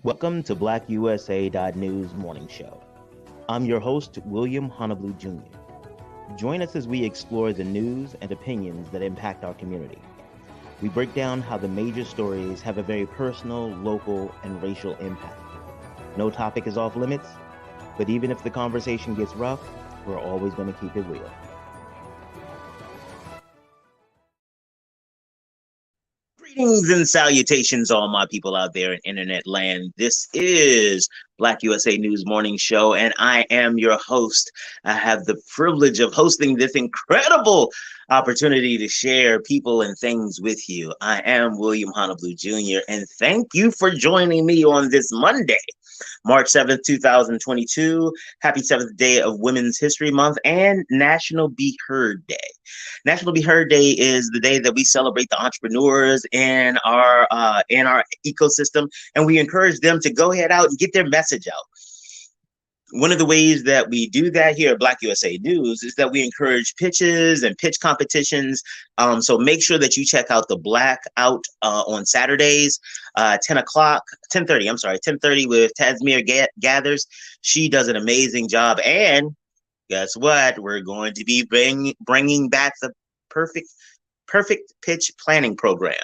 Welcome to BlackUSA.news morning show. I'm your host, William Honolulu Jr. Join us as we explore the news and opinions that impact our community. We break down how the major stories have a very personal, local, and racial impact. No topic is off limits, but even if the conversation gets rough, we're always going to keep it real. Greetings and salutations, all my people out there in internet land. This is Black USA News Morning Show, and I am your host. I have the privilege of hosting this incredible opportunity to share people and things with you. I am William Honolulu Jr., and thank you for joining me on this Monday, March 7th, 2022. Happy 7th day of Women's History Month and National Be Heard Day. National Be Heard Day is the day that we celebrate the entrepreneurs in our ecosystem, and we encourage them to go ahead out and get their message out. One of the ways that we do that here at Black USA News is that we encourage pitches and pitch competitions. So make sure that you check out the Blackout on Saturdays, 10:30 with Tasmir Gathers. She does an amazing job. And guess what? We're going to be bringing back the perfect pitch planning program.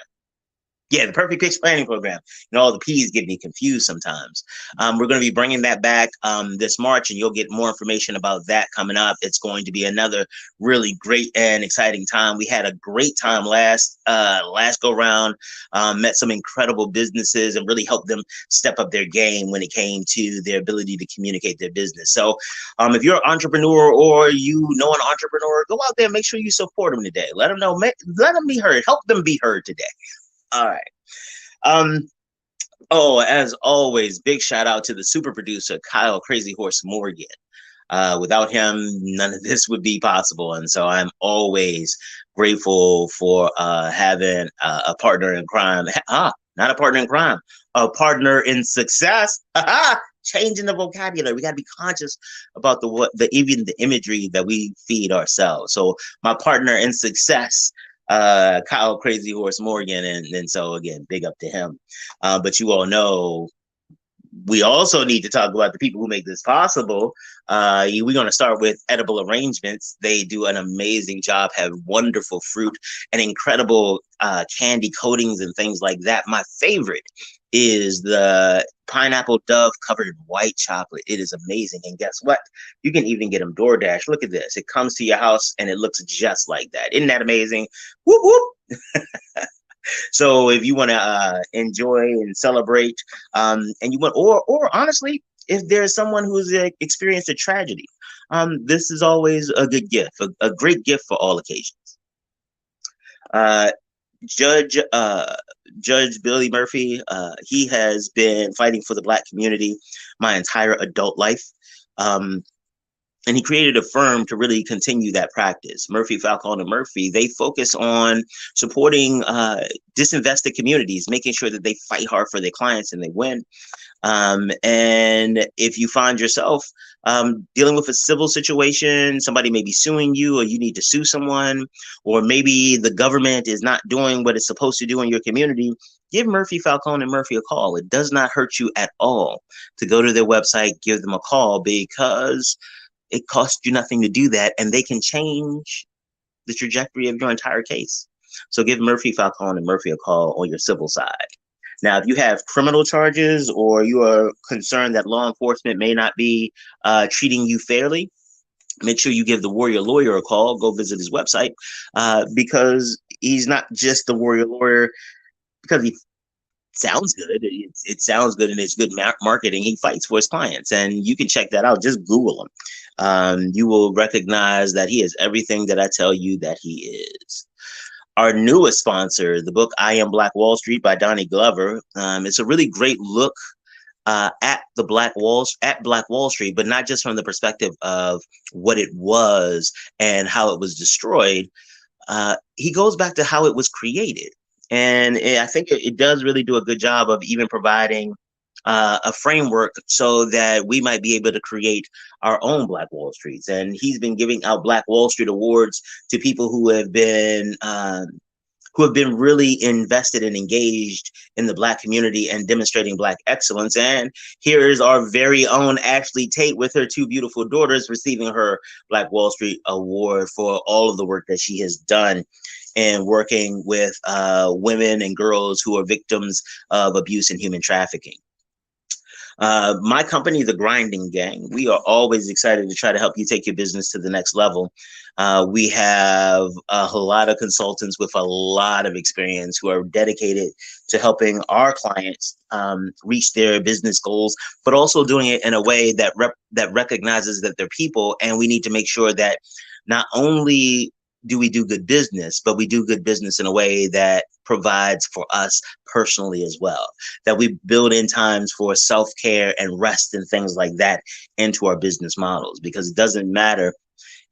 Yeah, the perfect pitch planning program. All the P's get me confused sometimes. We're going to be bringing that back this March, and you'll get more information about that coming up. It's going to be another really great and exciting time. We had a great time last go round. Met some incredible businesses and really helped them step up their game when it came to their ability to communicate their business. So if you're an entrepreneur or you know an entrepreneur, go out there and make sure you support them today. Let them know. Let them be heard. Help them be heard today. All right. As always, big shout out to the super producer, Kyle Crazy Horse Morgan. Without him, none of this would be possible. And so I'm always grateful for having a partner in crime. Not a partner in crime, a partner in success. Changing the vocabulary. We got to be conscious about even the imagery that we feed ourselves. So my partner in success, Kyle Crazy Horse Morgan, and so again, big up to him. But you all know we also need to talk about the people who make this possible. We're going to start with Edible Arrangements. They do an amazing job, have wonderful fruit and incredible candy coatings and things like that. My favorite is the pineapple dove covered in white chocolate. It is amazing. And guess what? You can even get them DoorDash. Look at this. It comes to your house and it looks just like that. Isn't that amazing? Whoop, whoop. So if you want to enjoy and celebrate, and you want, or honestly, if there's someone who's experienced a tragedy, this is always a good gift, a great gift for all occasions. Judge Billy Murphy, he has been fighting for the Black community my entire adult life. And he created a firm to really continue that practice. Murphy, Falcone, and Murphy, they focus on supporting disinvested communities, making sure that they fight hard for their clients and they win. And if you find yourself dealing with a civil situation, somebody may be suing you, or you need to sue someone, or maybe the government is not doing what it's supposed to do in your community, give Murphy, Falcone, and Murphy a call. It does not hurt you at all to go to their website, give them a call, because it costs you nothing to do that, and they can change the trajectory of your entire case. So give Murphy, Falcone, and Murphy a call on your civil side. Now, if you have criminal charges or you are concerned that law enforcement may not be treating you fairly, make sure you give the Warrior Lawyer a call. Go visit his website, because he's not just the Warrior Lawyer because he sounds good. It sounds good and it's good marketing. He fights for his clients, and you can check that out. Just Google him. You will recognize that he is everything that I tell you that he is. Our newest sponsor, the book I Am Black Wall Street by Donnie Glover. It's a really great look at Black Wall Street, but not just from the perspective of what it was and how it was destroyed. He goes back to how it was created. And I think it does really do a good job of even providing a framework so that we might be able to create our own Black Wall Streets. And he's been giving out Black Wall Street awards to people who have been who have been really invested and engaged in the Black community and demonstrating Black excellence. And here is our very own Ashley Tate with her two beautiful daughters receiving her Black Wall Street Award for all of the work that she has done in working with women and girls who are victims of abuse and human trafficking. My company, The Grinding Gang, we are always excited to try to help you take your business to the next level. We have a lot of consultants with a lot of experience who are dedicated to helping our clients reach their business goals, but also doing it in a way that that recognizes that they're people, and we need to make sure that not only do we do good business, but we do good business in a way that provides for us personally as well, that we build in times for self-care and rest and things like that into our business models, because it doesn't matter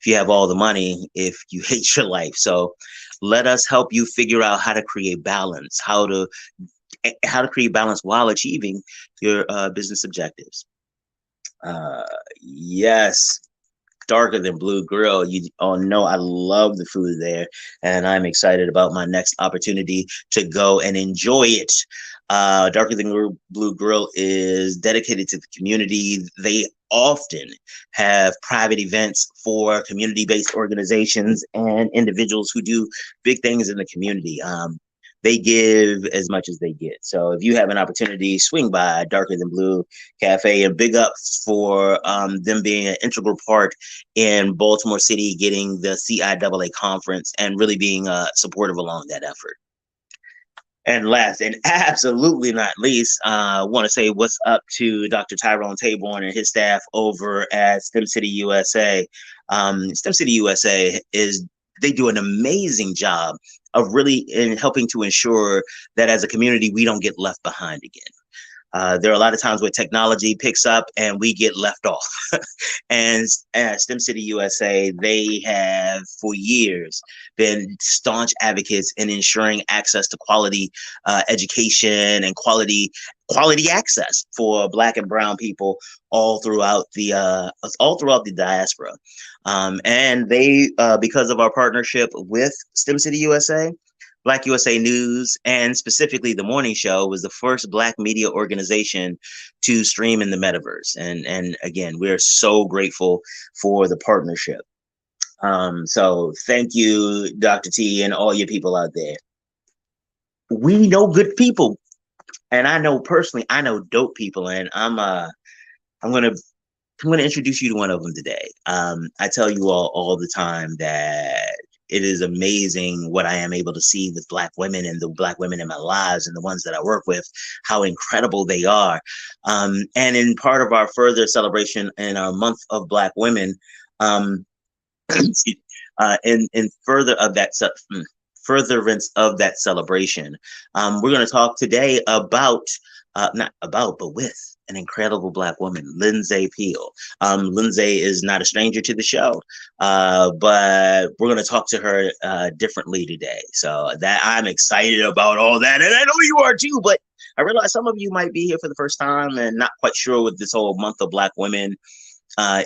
if you have all the money if you hate your life. So let us help you figure out how to create balance, how to create balance while achieving your business objectives. Yes, Darker Than Blue Grill. You all know I love the food there, and I'm excited about my next opportunity to go and enjoy it. Darker Than Blue Grill is dedicated to the community. They often have private events for community-based organizations and individuals who do big things in the community. They give as much as they get. So if you have an opportunity, swing by Darker Than Blue Cafe, and big up for them being an integral part in Baltimore City getting the CIAA conference and really being supportive along that effort. And last and absolutely not least, I want to say what's up to Dr. Tyrone Taborn and his staff over at STEM City USA. STEM City USA they do an amazing job of really in helping to ensure that as a community, we don't get left behind again. There are a lot of times where technology picks up and we get left off. And at STEM City USA, they have for years been staunch advocates in ensuring access to quality education and quality access for Black and Brown people all throughout the diaspora. And they, because of our partnership with STEM City USA, BlackUSA.news, and specifically the morning show, was the first Black media organization to stream in the metaverse. And again, we're so grateful for the partnership. So thank you, Dr. T, and all your people out there. We know good people, and I know personally, I know dope people, and I'm gonna introduce you to one of them today. I tell you all the time that it is amazing what I am able to see with Black women and the Black women in my lives and the ones that I work with, how incredible they are. And in part of our further celebration in our month of Black women, in furtherance of that celebration, we're going to talk today about, not about, but with an incredible Black woman, Lyndsea Peele. Lyndsea is not a stranger to the show, but we're going to talk to her differently today. So that I'm excited about all that, and I know you are too. But I realize some of you might be here for the first time and not quite sure what this whole month of Black women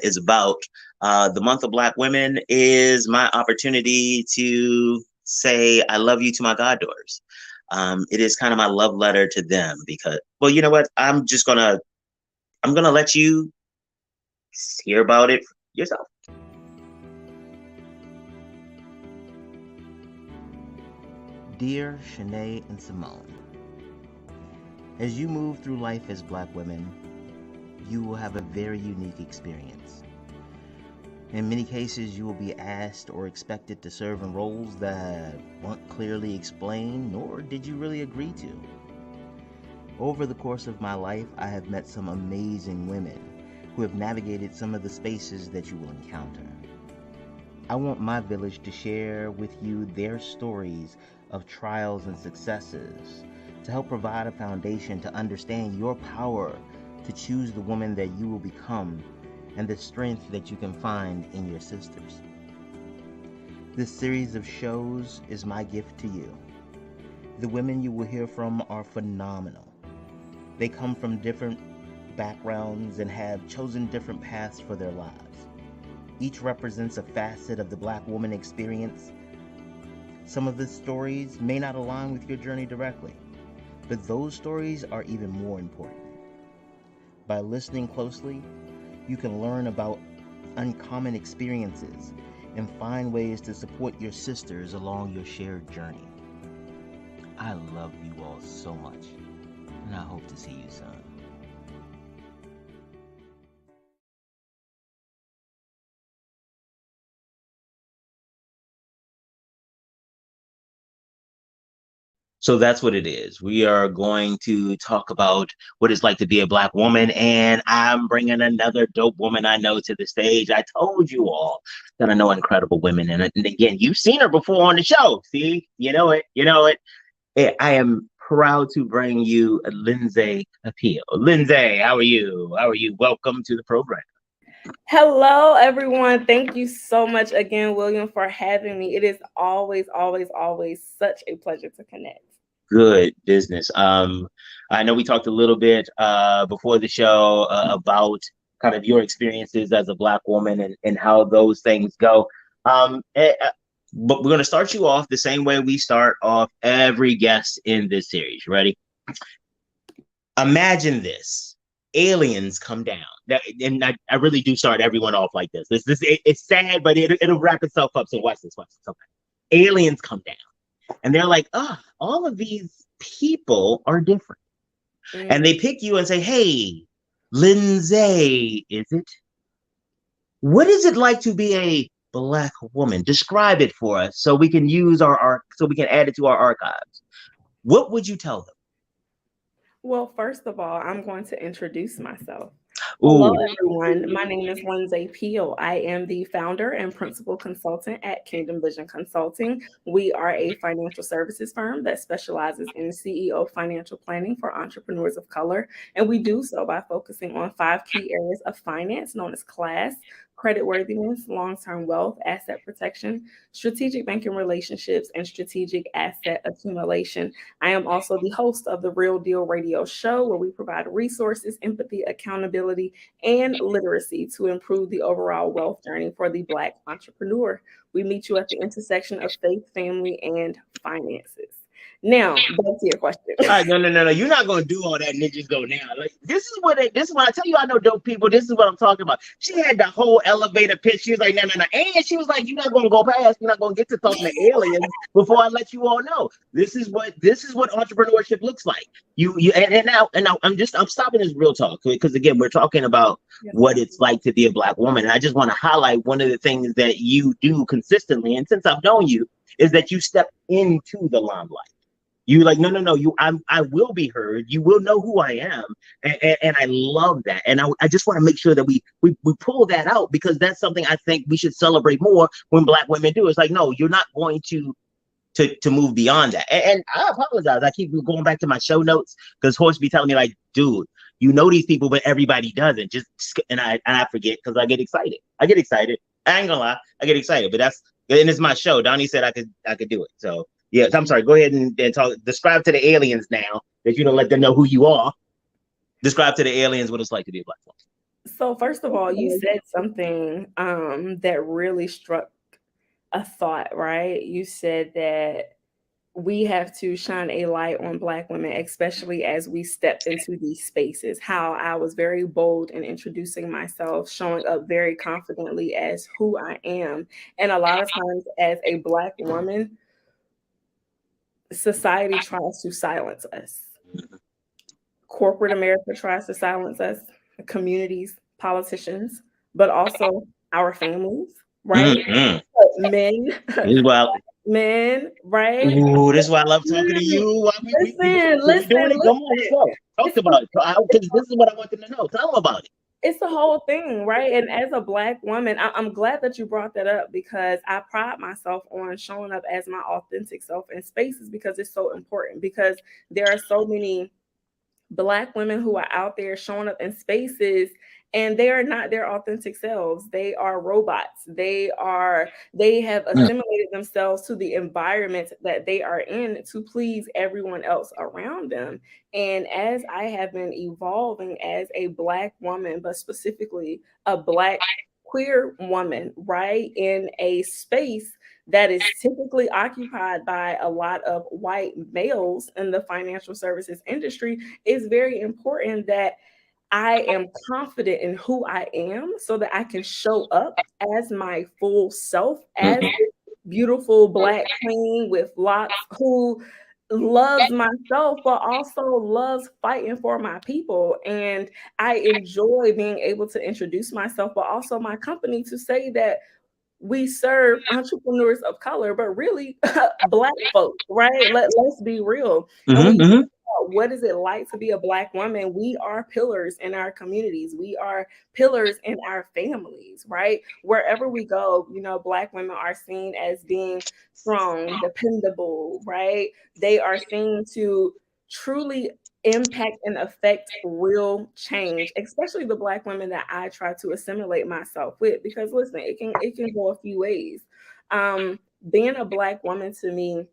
is about. The month of Black women is my opportunity to say I love you to my goddaughters. It is kind of my love letter to them because, well, you know what? I'm gonna let you hear about it yourself. Dear Shanae and Simone, as you move through life as Black women, you will have a very unique experience. In many cases, you will be asked or expected to serve in roles that weren't clearly explained, nor did you really agree to. Over the course of my life, I have met some amazing women who have navigated some of the spaces that you will encounter. I want my village to share with you their stories of trials and successes to help provide a foundation to understand your power to choose the woman that you will become and the strength that you can find in your sisters. This series of shows is my gift to you. The women you will hear from are phenomenal. They come from different backgrounds and have chosen different paths for their lives. Each represents a facet of the Black woman experience, Some of the stories may not align with your journey directly, but those stories are even more important. By listening closely, you can learn about uncommon experiences and find ways to support your sisters along your shared journey. I love you all so much, and I hope to see you soon. So that's what it is. We are going to talk about what it's like to be a Black woman, and I'm bringing another dope woman I know to the stage. I told you all that I know incredible women, and again, you've seen her before on the show. See, you know it, you know it. I am proud to bring you Lyndsea Peele. Lyndsea, how are you? How are you? Welcome to the program. Hello, everyone. Thank you so much again, William, for having me. It is always, always, always such a pleasure to connect. Good business. I know we talked a little bit before the show about kind of your experiences as a Black woman and how those things go. But we're going to start you off the same way we start off every guest in this series. Ready? Imagine this. Aliens come down. And I really do start everyone off like this. It's sad, but it'll wrap itself up. So watch this. Watch this. Okay. Aliens come down. And they're like, all of these people are different. And they pick you and say, hey, Lyndsea, is it? What is it like to be a Black woman? Describe it for us so we can so we can add it to our archives. What would you tell them? Well, first of all, I'm going to introduce myself. Ooh. Hello, everyone. My name is Lyndsea Peele. I am the founder and principal consultant at Kingdom Vision Consulting. We are a financial services firm that specializes in CEO financial planning for entrepreneurs of color. And we do so by focusing on 5 key areas of finance known as class, creditworthiness, long-term wealth, asset protection, strategic banking relationships, and strategic asset accumulation. I am also the host of the Real Deal Radio Show, where we provide resources, empathy, accountability, and literacy to improve the overall wealth journey for the Black entrepreneur. We meet you at the intersection of faith, family, and finances. Now, back to your question. All right, no. You're not gonna do all that and then just go now. Like this is what I tell you. I know dope people. This is what I'm talking about. She had the whole elevator pitch. She was like, no, and she was like, you're not gonna go past. You're not gonna get to talking to aliens before I let you all know. This is what entrepreneurship looks like. And now I'm stopping this real talk because again we're talking about what it's like to be a Black woman, and I just want to highlight one of the things that you do consistently, and since I've known you, is that you step into the limelight. You like, no, I will be heard. You will know who I am. And I love that. And I just want to make sure that we pull that out because that's something I think we should celebrate more when Black women do. It's like, no, you're not going to move beyond that. And I apologize. I keep going back to my show notes because Horse be telling me like, dude, you know these people, but everybody doesn't. And I forget because I get excited. I ain't gonna lie. I get excited, but and it's my show. Donnie said I could do it. So yeah, I'm sorry. Go ahead and talk. Describe to the aliens now that you don't let them know who you are. Describe to the aliens what it's like to be a Black woman. So, first of all, you said something that really struck a thought, right? You said that we have to shine a light on Black women, especially as we step into these spaces. How I was very bold in introducing myself, showing up very confidently as who I am. And a lot of times, as a Black woman, society tries to silence us. Corporate America tries to silence us, communities, politicians, but also our families, right? Men, men, right? Ooh, this is why I love talking to you. Why we doing it? Come on, let's go. Talk about it. Because this is what I want them to know. Tell them about it. It's the whole thing, right? And as a Black woman, I'm glad that you brought that up because I pride myself on showing up as my authentic self in spaces because it's so important. Because there are so many Black women who are out there showing up in spaces and they are not their authentic selves. They are robots. They have assimilated themselves to the environment that they are in to please everyone else around them. And as I have been evolving as a Black woman, but specifically a Black queer woman, right, in a space that is typically occupied by a lot of white males in the financial services industry, it's very important that I am confident in who I am so that I can show up as my full self, as this beautiful Black queen with locks who loves myself, but also loves fighting for my people. And I enjoy being able to introduce myself, but also my company, to say that we serve entrepreneurs of color, but really Black folk, right? Let's be real. And when you Mm-hmm. think about what is it like to be a Black woman, we are pillars in our communities. We are pillars in our families, right? Wherever we go, Black women are seen as being strong, dependable, right? They are seen to truly impact and affect real change, especially the Black women that I try to assimilate myself with. Because listen, it can go a few ways. Being a Black woman, to me,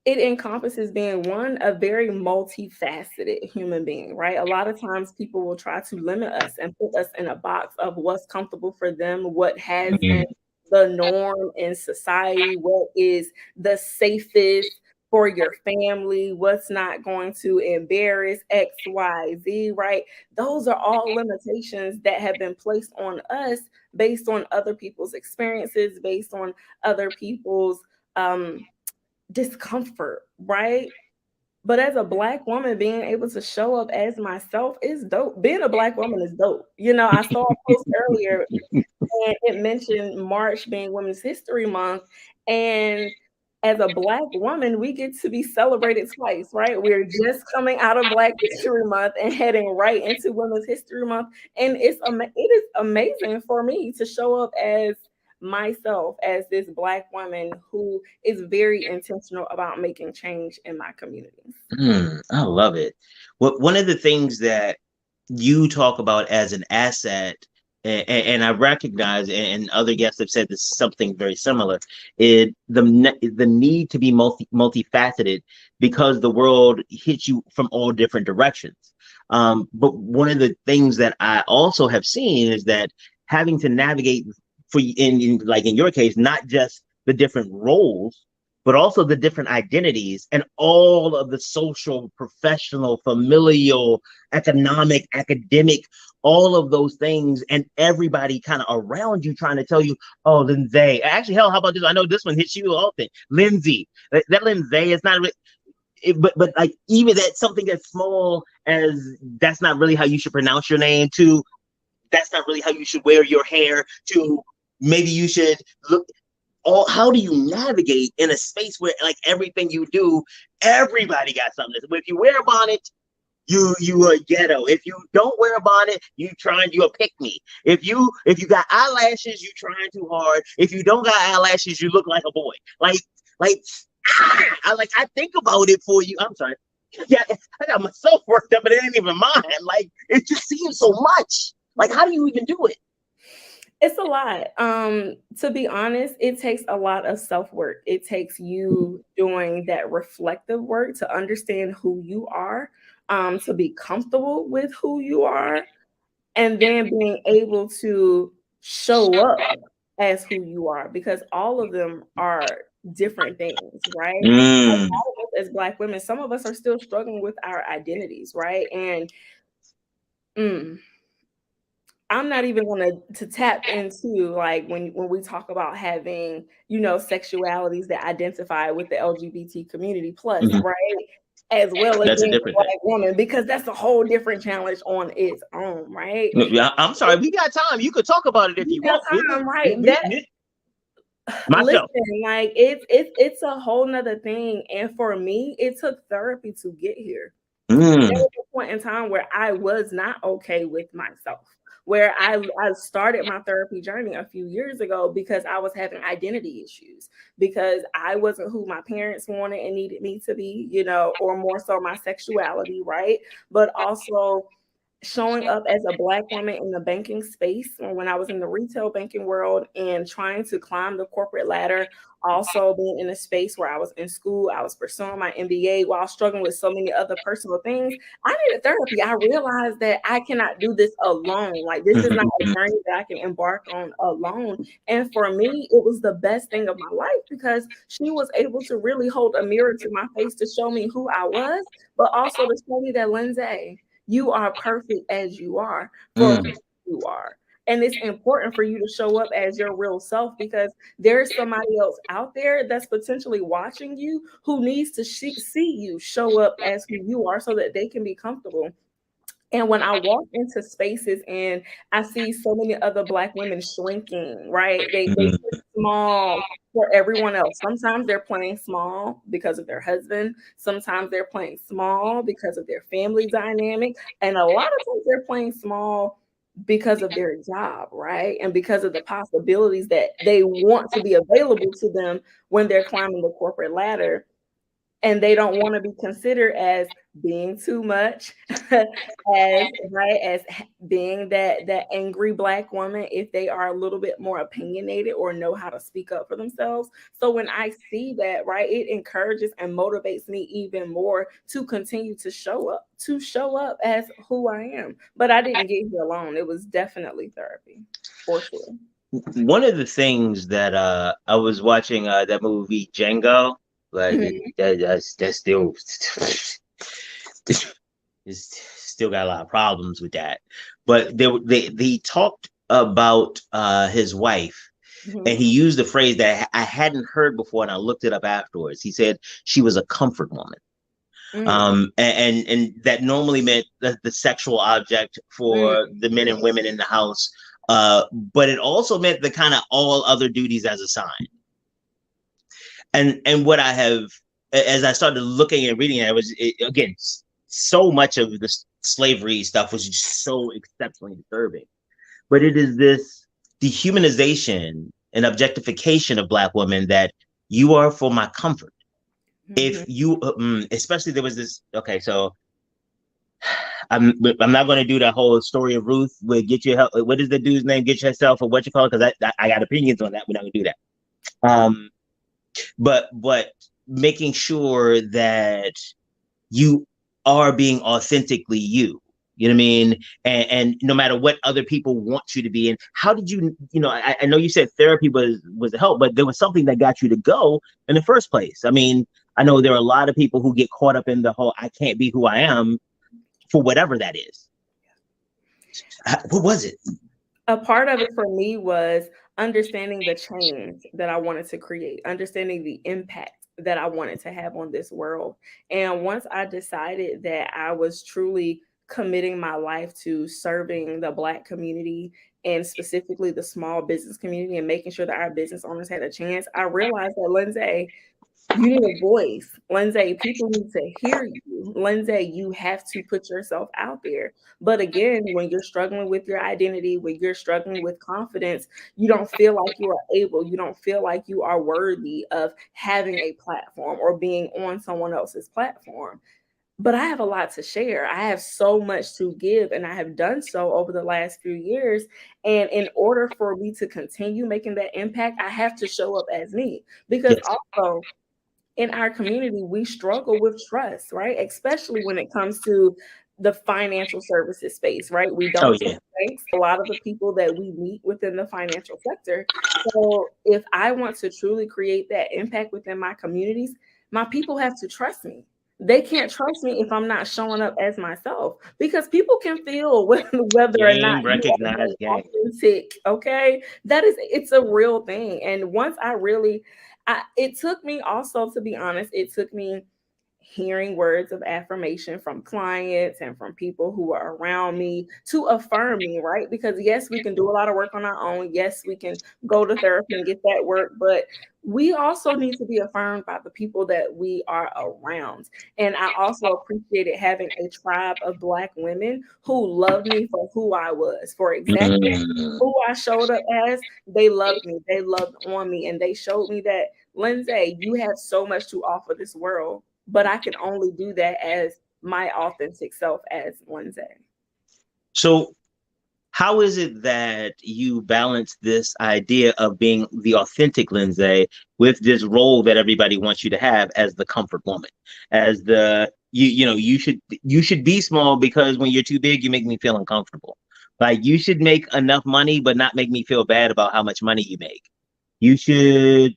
it encompasses being a very multifaceted human being, right? A lot of times people will try to limit us and put us in a box of what's comfortable for them, what has been the norm in society, what is the safest for your family, what's not going to embarrass X, Y, Z, right? Those are all limitations that have been placed on us based on other people's experiences, based on other people's discomfort, right? But as a Black woman, being able to show up as myself is dope. Being a Black woman is dope. I saw a post earlier and it mentioned March being Women's History Month. And as a Black woman, we get to be celebrated twice, right? We're just coming out of Black History Month and heading right into Women's History Month. And it is amazing for me to show up as myself, as this Black woman who is very intentional about making change in my community. I love it. One of the things that you talk about as an asset, and I recognize, and other guests have said this something very similar, is the need to be multifaceted because the world hits you from all different directions. But one of the things that I also have seen is that having to navigate like in your case, not just the different roles, but also the different identities and all of the social, professional, familial, economic, academic, all of those things, and everybody kind of around you trying to tell you, oh, Lyndsea. Actually, hell, how about this? I know this one hits you often. Lyndsea. That Lyndsea is not but like even that something as small as that's not really how you should pronounce your name, to that's not really how you should wear your hair, to maybe you should look. How do you navigate in a space where like everything you do, everybody got something? If you wear a bonnet, you are ghetto. If you don't wear a bonnet, you a pick me. If you got eyelashes, you trying too hard. If you don't got eyelashes, you look like a boy. Like I think about it for you. I'm sorry. Yeah, I got myself worked up, but it ain't even mine. Like it just seems so much. Like how do you even do it? It's a lot. To be honest, it takes a lot of self-work. It takes you doing that reflective work to understand who you are, to be comfortable with who you are, and then being able to show up as who you are, because all of them are different things, right? Like all of us as Black women, some of us are still struggling with our identities, right? And I'm not even going to tap into like when we talk about having, sexualities that identify with the LGBT community plus, right? As well as That's a being a different Black thing. woman, because that's a whole different challenge on its own, right? I'm sorry, we got time. You could talk about it if you want. Time, right? Myself. Listen, like it's a whole nother thing. And for me, it took therapy to get here. There was a point in time where I was not okay with myself, where I started my therapy journey a few years ago because I was having identity issues, because I wasn't who my parents wanted and needed me to be, or more so my sexuality, right? But also showing up as a Black woman in the banking space, or when I was in the retail banking world and trying to climb the corporate ladder, also being in a space where I was in school, I was pursuing my MBA while struggling with so many other personal things. I needed therapy. I realized that I cannot do this alone. Like, this is not a journey that I can embark on alone. And for me, it was the best thing of my life because she was able to really hold a mirror to my face to show me who I was, but also to show me that, Lyndsea, you are perfect as you are for who you are. And it's important for you to show up as your real self because there's somebody else out there that's potentially watching you who needs to see you show up as who you are so that they can be comfortable. And when I walk into spaces and I see so many other Black women shrinking, right? They play small for everyone else. Sometimes they're playing small because of their husband. Sometimes they're playing small because of their family dynamic. And a lot of times they're playing small because of their job, right? And because of the possibilities that they want to be available to them when they're climbing the corporate ladder, and they don't want to be considered as being too much, as being that angry Black woman if they are a little bit more opinionated or know how to speak up for themselves. So when I see that, right, it encourages and motivates me even more to continue to show up as who I am. But I didn't get here alone. It was definitely therapy, for sure. One of the things that I was watching that movie Django, like that's still it's still got a lot of problems with that. But they talked about his wife, and he used a phrase that I hadn't heard before, and I looked it up afterwards. He said she was a comfort woman. And that normally meant the sexual object for the men and women in the house, but it also meant the kind of all other duties as assigned. And what I have, as I started looking and reading it, again, so much of the slavery stuff was just so exceptionally disturbing. But it is this dehumanization and objectification of Black women that you are for my comfort. If you, especially there was this, okay, so I'm not going to do that whole story of Ruth with get your help. What is the dude's name? Get yourself, or what you call it? Because I got opinions on that. We're not going to do that. But making sure that you are being authentically you. You know what I mean? And no matter what other people want you to be. And how did you, I know you said therapy was a help, but there was something that got you to go in the first place. I mean, I know there are a lot of people who get caught up in the whole, I can't be who I am for whatever that is. What was it? A part of it for me was understanding the change that I wanted to create, understanding the impact that I wanted to have on this world. And once I decided that I was truly committing my life to serving the Black community and specifically the small business community and making sure that our business owners had a chance, I realized that, Lyndsea, you need a voice. Lyndsea, people need to hear you. Lyndsea, you have to put yourself out there. But again, when you're struggling with your identity, when you're struggling with confidence, you don't feel like you are able, you don't feel like you are worthy of having a platform or being on someone else's platform. But I have a lot to share. I have so much to give, and I have done so over the last few years. And in order for me to continue making that impact, I have to show up as me. Because also, in our community, we struggle with trust, right? Especially when it comes to the financial services space, right? We don't trust banks, a lot of the people that we meet within the financial sector. So if I want to truly create that impact within my communities, my people have to trust me. They can't trust me if I'm not showing up as myself, because people can feel whether or not you are being authentic. Okay, it's a real thing. And once it took me also, to be honest, it took me hearing words of affirmation from clients and from people who are around me to affirm me, right? Because yes, we can do a lot of work on our own. Yes, we can go to therapy and get that work, but we also need to be affirmed by the people that we are around. And I also appreciated having a tribe of Black women who loved me for who I was, for exactly who I showed up as. They loved me, they loved on me, and they showed me that, Lyndsea, you have so much to offer this world, but I can only do that as my authentic self as Lyndsea. So how is it that you balance this idea of being the authentic Lyndsea with this role that everybody wants you to have as the comfort woman, as the you should be small because when you're too big, you make me feel uncomfortable. Like you should make enough money, but not make me feel bad about how much money you make. You should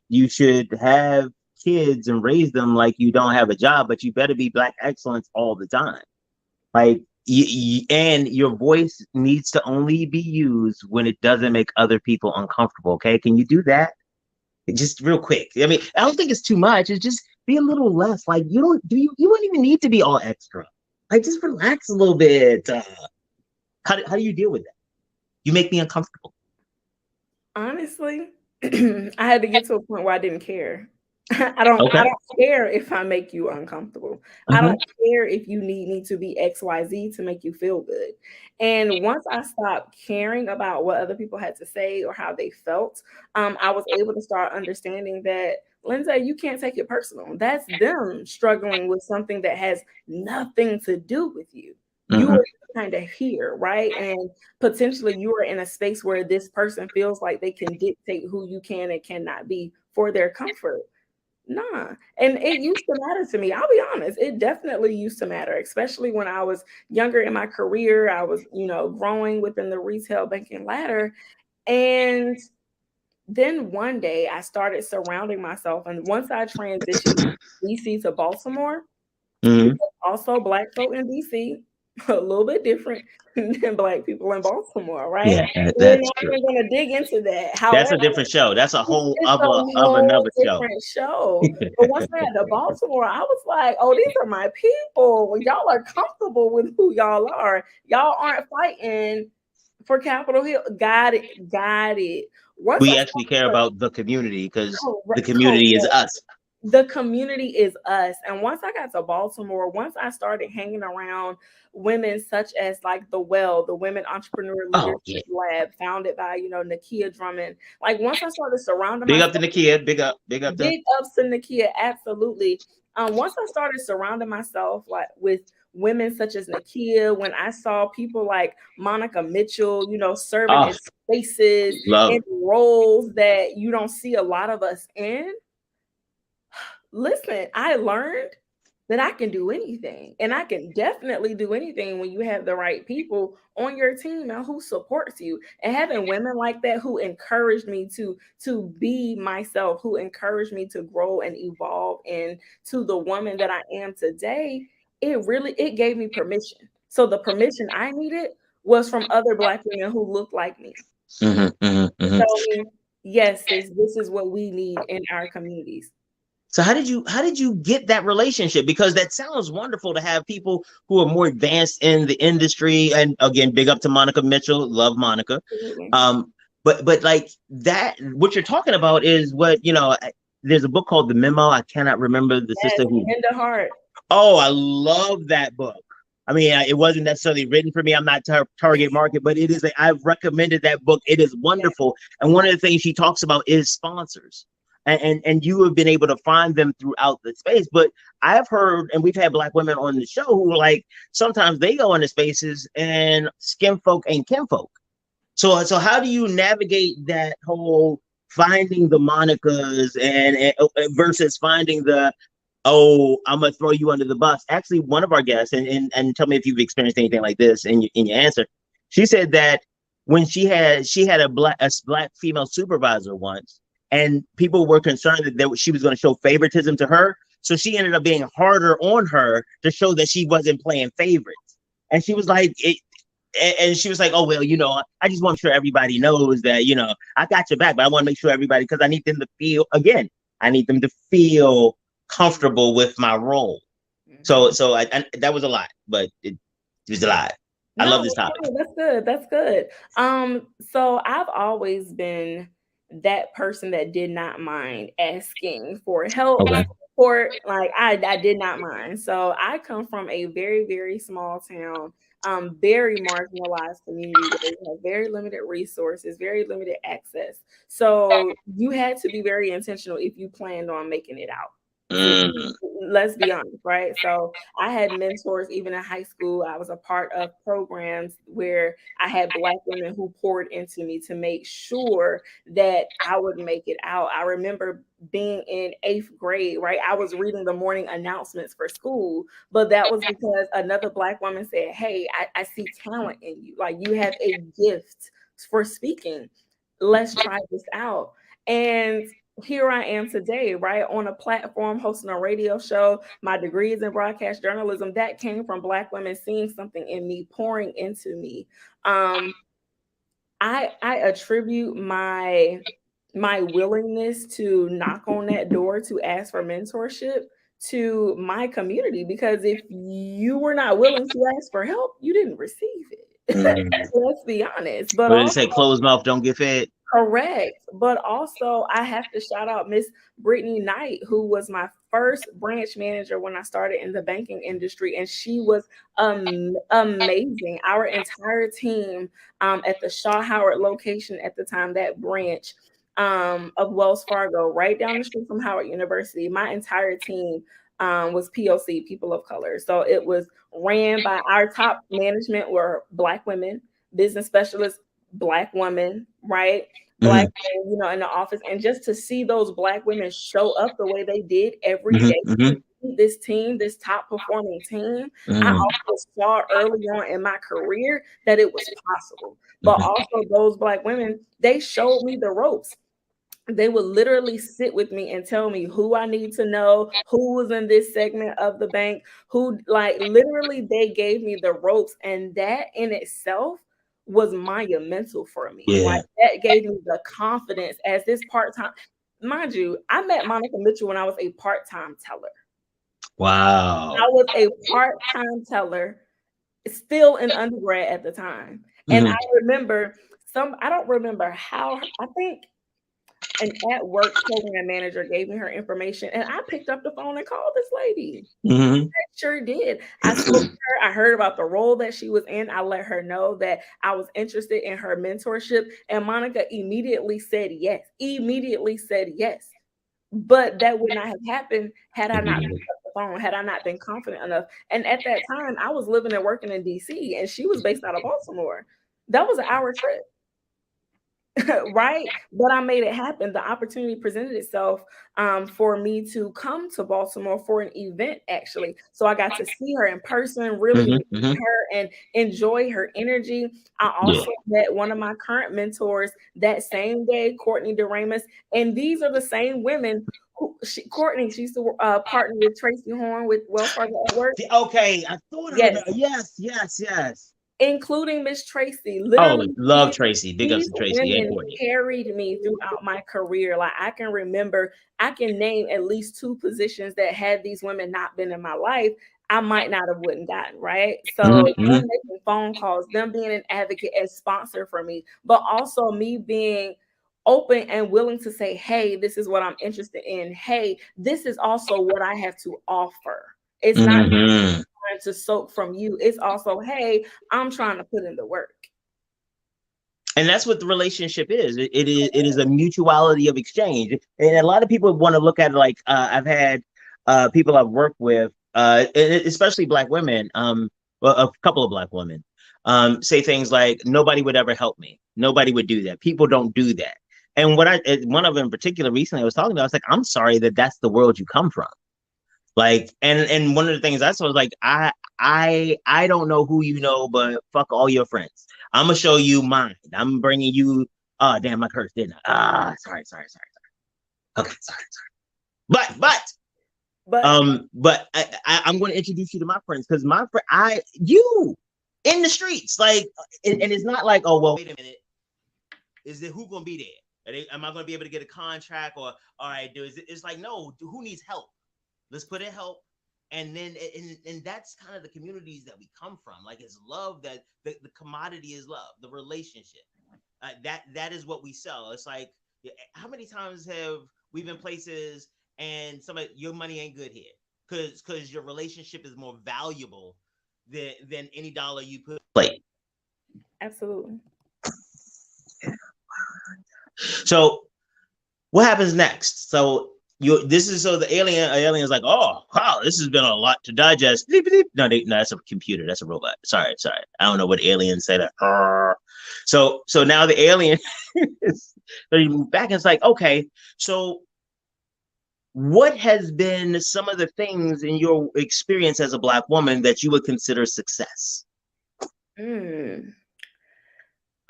have kids and raise them like you don't have a job, but you better be Black excellence all the time. Like, and your voice needs to only be used when it doesn't make other people uncomfortable. Okay, can you do that? Just real quick. I mean, I don't think it's too much. It's just be a little less. Like you don't do you. You wouldn't even need to be all extra. Like just relax a little bit. How do you deal with that? You make me uncomfortable. Honestly, I had to get to a point where I didn't care. I don't care if I make you uncomfortable. I don't care if you need me to be XYZ to make you feel good. And once I stopped caring about what other people had to say or how they felt, I was able to start understanding that, Lyndsea, you can't take it personal. That's them struggling with something that has nothing to do with you. You are kind of here, right? And potentially you are in a space where this person feels like they can dictate who you can and cannot be for their comfort. Nah. And it used to matter to me. I'll be honest. It definitely used to matter, especially when I was younger in my career. I was, growing within the retail banking ladder. And then one day I started surrounding myself. And once I transitioned from DC to Baltimore, also Black folk in DC, a little bit different than Black people in Baltimore, right? Yeah, We're that's not true. even going to dig into that. That's However, a different show. That's a whole it's a of whole another show. different show. But once I got to Baltimore, I was like, oh, these are my people. Y'all are comfortable with who y'all are. Y'all aren't fighting for Capitol Hill. Got it. Got it. Once We I actually care started, about the community because the correct. community is us. The community is us. And once I got to Baltimore, once I started hanging around women such as like the Women Entrepreneur Leadership Lab, founded by, Nakia Drummond. Like once I started surrounding Big myself, up to Nakia. Big up to big ups to Nakia, absolutely. Once I started surrounding myself like with women such as Nakia, when I saw people like Monica Mitchell, serving in spaces and roles that you don't see a lot of us in. Listen, I learned that I can do anything, and I can definitely do anything when you have the right people on your team and who supports you. And having women like that who encouraged me to be myself, who encouraged me to grow and evolve into the woman that I am today, it gave me permission. So the permission I needed was from other Black women who looked like me. So yes, sis, this is what we need in our communities. So how did you get that relationship? Because that sounds wonderful to have people who are more advanced in the industry. And again, big up to Monica Mitchell. Love Monica. Absolutely. But like that, what you're talking about is what, there's a book called The Memo. I cannot remember the sister who. Linda Hart. Oh, I love that book. I mean, it wasn't necessarily written for me. I'm not target market, but it is. I've recommended that book. It is wonderful. And one of the things she talks about is sponsors. And you have been able to find them throughout the space. But I've heard, and we've had Black women on the show who like sometimes they go into spaces and skin folk ain't kinfolk. So how do you navigate that whole finding the Monicas and versus finding the, oh, I'm gonna throw you under the bus? Actually, one of our guests, and tell me if you've experienced anything like this in your answer. She said that when she had a black female supervisor once, and people were concerned that she was going to show favoritism to her, so she ended up being harder on her to show that she wasn't playing favorites. And she was like, and she was like, oh well, I just want to make sure everybody knows that I got your back, but I want to make sure everybody, because I need them to feel comfortable with my role. So I that was a lot, but it was a lot. I love this topic. That's good. So I've always been that person that did not mind asking for help, support. Like I did not mind. So I come from a very, very small town, very marginalized community where you have very limited resources, very limited access. So you had to be very intentional if you planned on making it out. Let's be honest, right? So I had mentors even in high school. I was a part of programs where I had Black women who poured into me to make sure that I would make it out. I remember being in 8th grade, right? I was reading the morning announcements for school, but that was because another Black woman said, "Hey, I see talent in you. Like, you have a gift for speaking. Let's try this out." And here I am today, right, on a platform hosting a radio show. My degree is in broadcast journalism. That came from Black women seeing something in me, pouring into me. I attribute my willingness to knock on that door to ask for mentorship to my community, because if you were not willing to ask for help, you didn't receive it. Let's be honest. But What did they also, say? Closed mouth don't get fed. correct. But also, I have to shout out Miss Brittany Knight, who was my first branch manager when I started in the banking industry. And she was amazing. Our entire team at the Shaw Howard location at the time, that branch of Wells Fargo, right down the street from Howard University, my entire team was POC, people of color. So it was ran by our top management were Black women, business specialists, Black women, right? Black men, in the office. And just to see those Black women show up the way they did every day, this team, this top performing team, I also saw early on in my career that it was possible. But also, those Black women, they showed me the ropes. They would literally sit with me and tell me who I need to know, who was in this segment of the bank, who, like, literally they gave me the ropes. And that in itself was monumental for me. Yeah. Like, that gave me the confidence as this part-time. Mind you, I met Monica Mitchell when I was a part-time teller. Wow. I was a part-time teller, still in undergrad at the time. And I remember I don't remember how, I think an at work program manager gave me her information, and I picked up the phone and called this lady. I sure did. I spoke to her. I heard about the role that she was in. I let her know that I was interested in her mentorship, and Monica immediately said yes. Immediately said yes. But that would not have happened had I not picked up the phone, had I not been confident enough. And at that time, I was living and working in DC, and she was based out of Baltimore. That was an hour trip. Right? But I made it happen. The opportunity presented itself for me to come to Baltimore for an event, actually. So I got to see her in person, really meet her and enjoy her energy. I also met one of my current mentors that same day, Courtney DeRamus. And these are the same women Courtney, she used to partner with Tracy Horn with Wells Fargo at Work. Okay, I thought Yes. Yes. Including Miss Tracy. Literally, love Tracy. Big ups these to Tracy and women Courtney. carried me throughout my career. Like, I can name at least 2 positions that had these women not been in my life, I might not have wouldn't gotten, right? So them making phone calls, them being an advocate and sponsor for me, but also me being open and willing to say, hey, this is what I'm interested in. Hey, this is also what I have to offer. It's not trying to soak from you. It's also, hey, I'm trying to put in the work. And that's what the relationship is. It is a mutuality of exchange. And a lot of people want to look at it like I've had people I've worked with, especially Black women, well, a couple of Black women, say things like, nobody would ever help me. Nobody would do that. People don't do that. And one of them in particular recently I was talking about, I was like, I'm sorry that that's the world you come from. Like, and one of the things I saw was like, I don't know who you know, but fuck all your friends. I'm gonna show you mine. I'm bringing you. Oh damn, I cursed, didn't I? Sorry. Okay, sorry. But I'm going to introduce you to my friends, because my friend, you in the streets, like, and it's not like, oh well, wait a minute, is it who gonna be there? Am I gonna be able to get a contract, or all right, it's like, no, who needs help? Let's put in help. And then, and that's kind of the communities that we come from. Like, it's love, that the commodity is love, the relationship. That is what we sell. It's like, how many times have we been places and your money ain't good here because your relationship is more valuable than any dollar you put plate. Absolutely. So what happens next? So This is so the alien's like, oh wow, this has been a lot to digest. Bleep, bleep. No, that's a computer, that's a robot. Sorry. I don't know what aliens say that. So now the alien is, so you move back and it's like, okay, so what has been some of the things in your experience as a Black woman that you would consider success?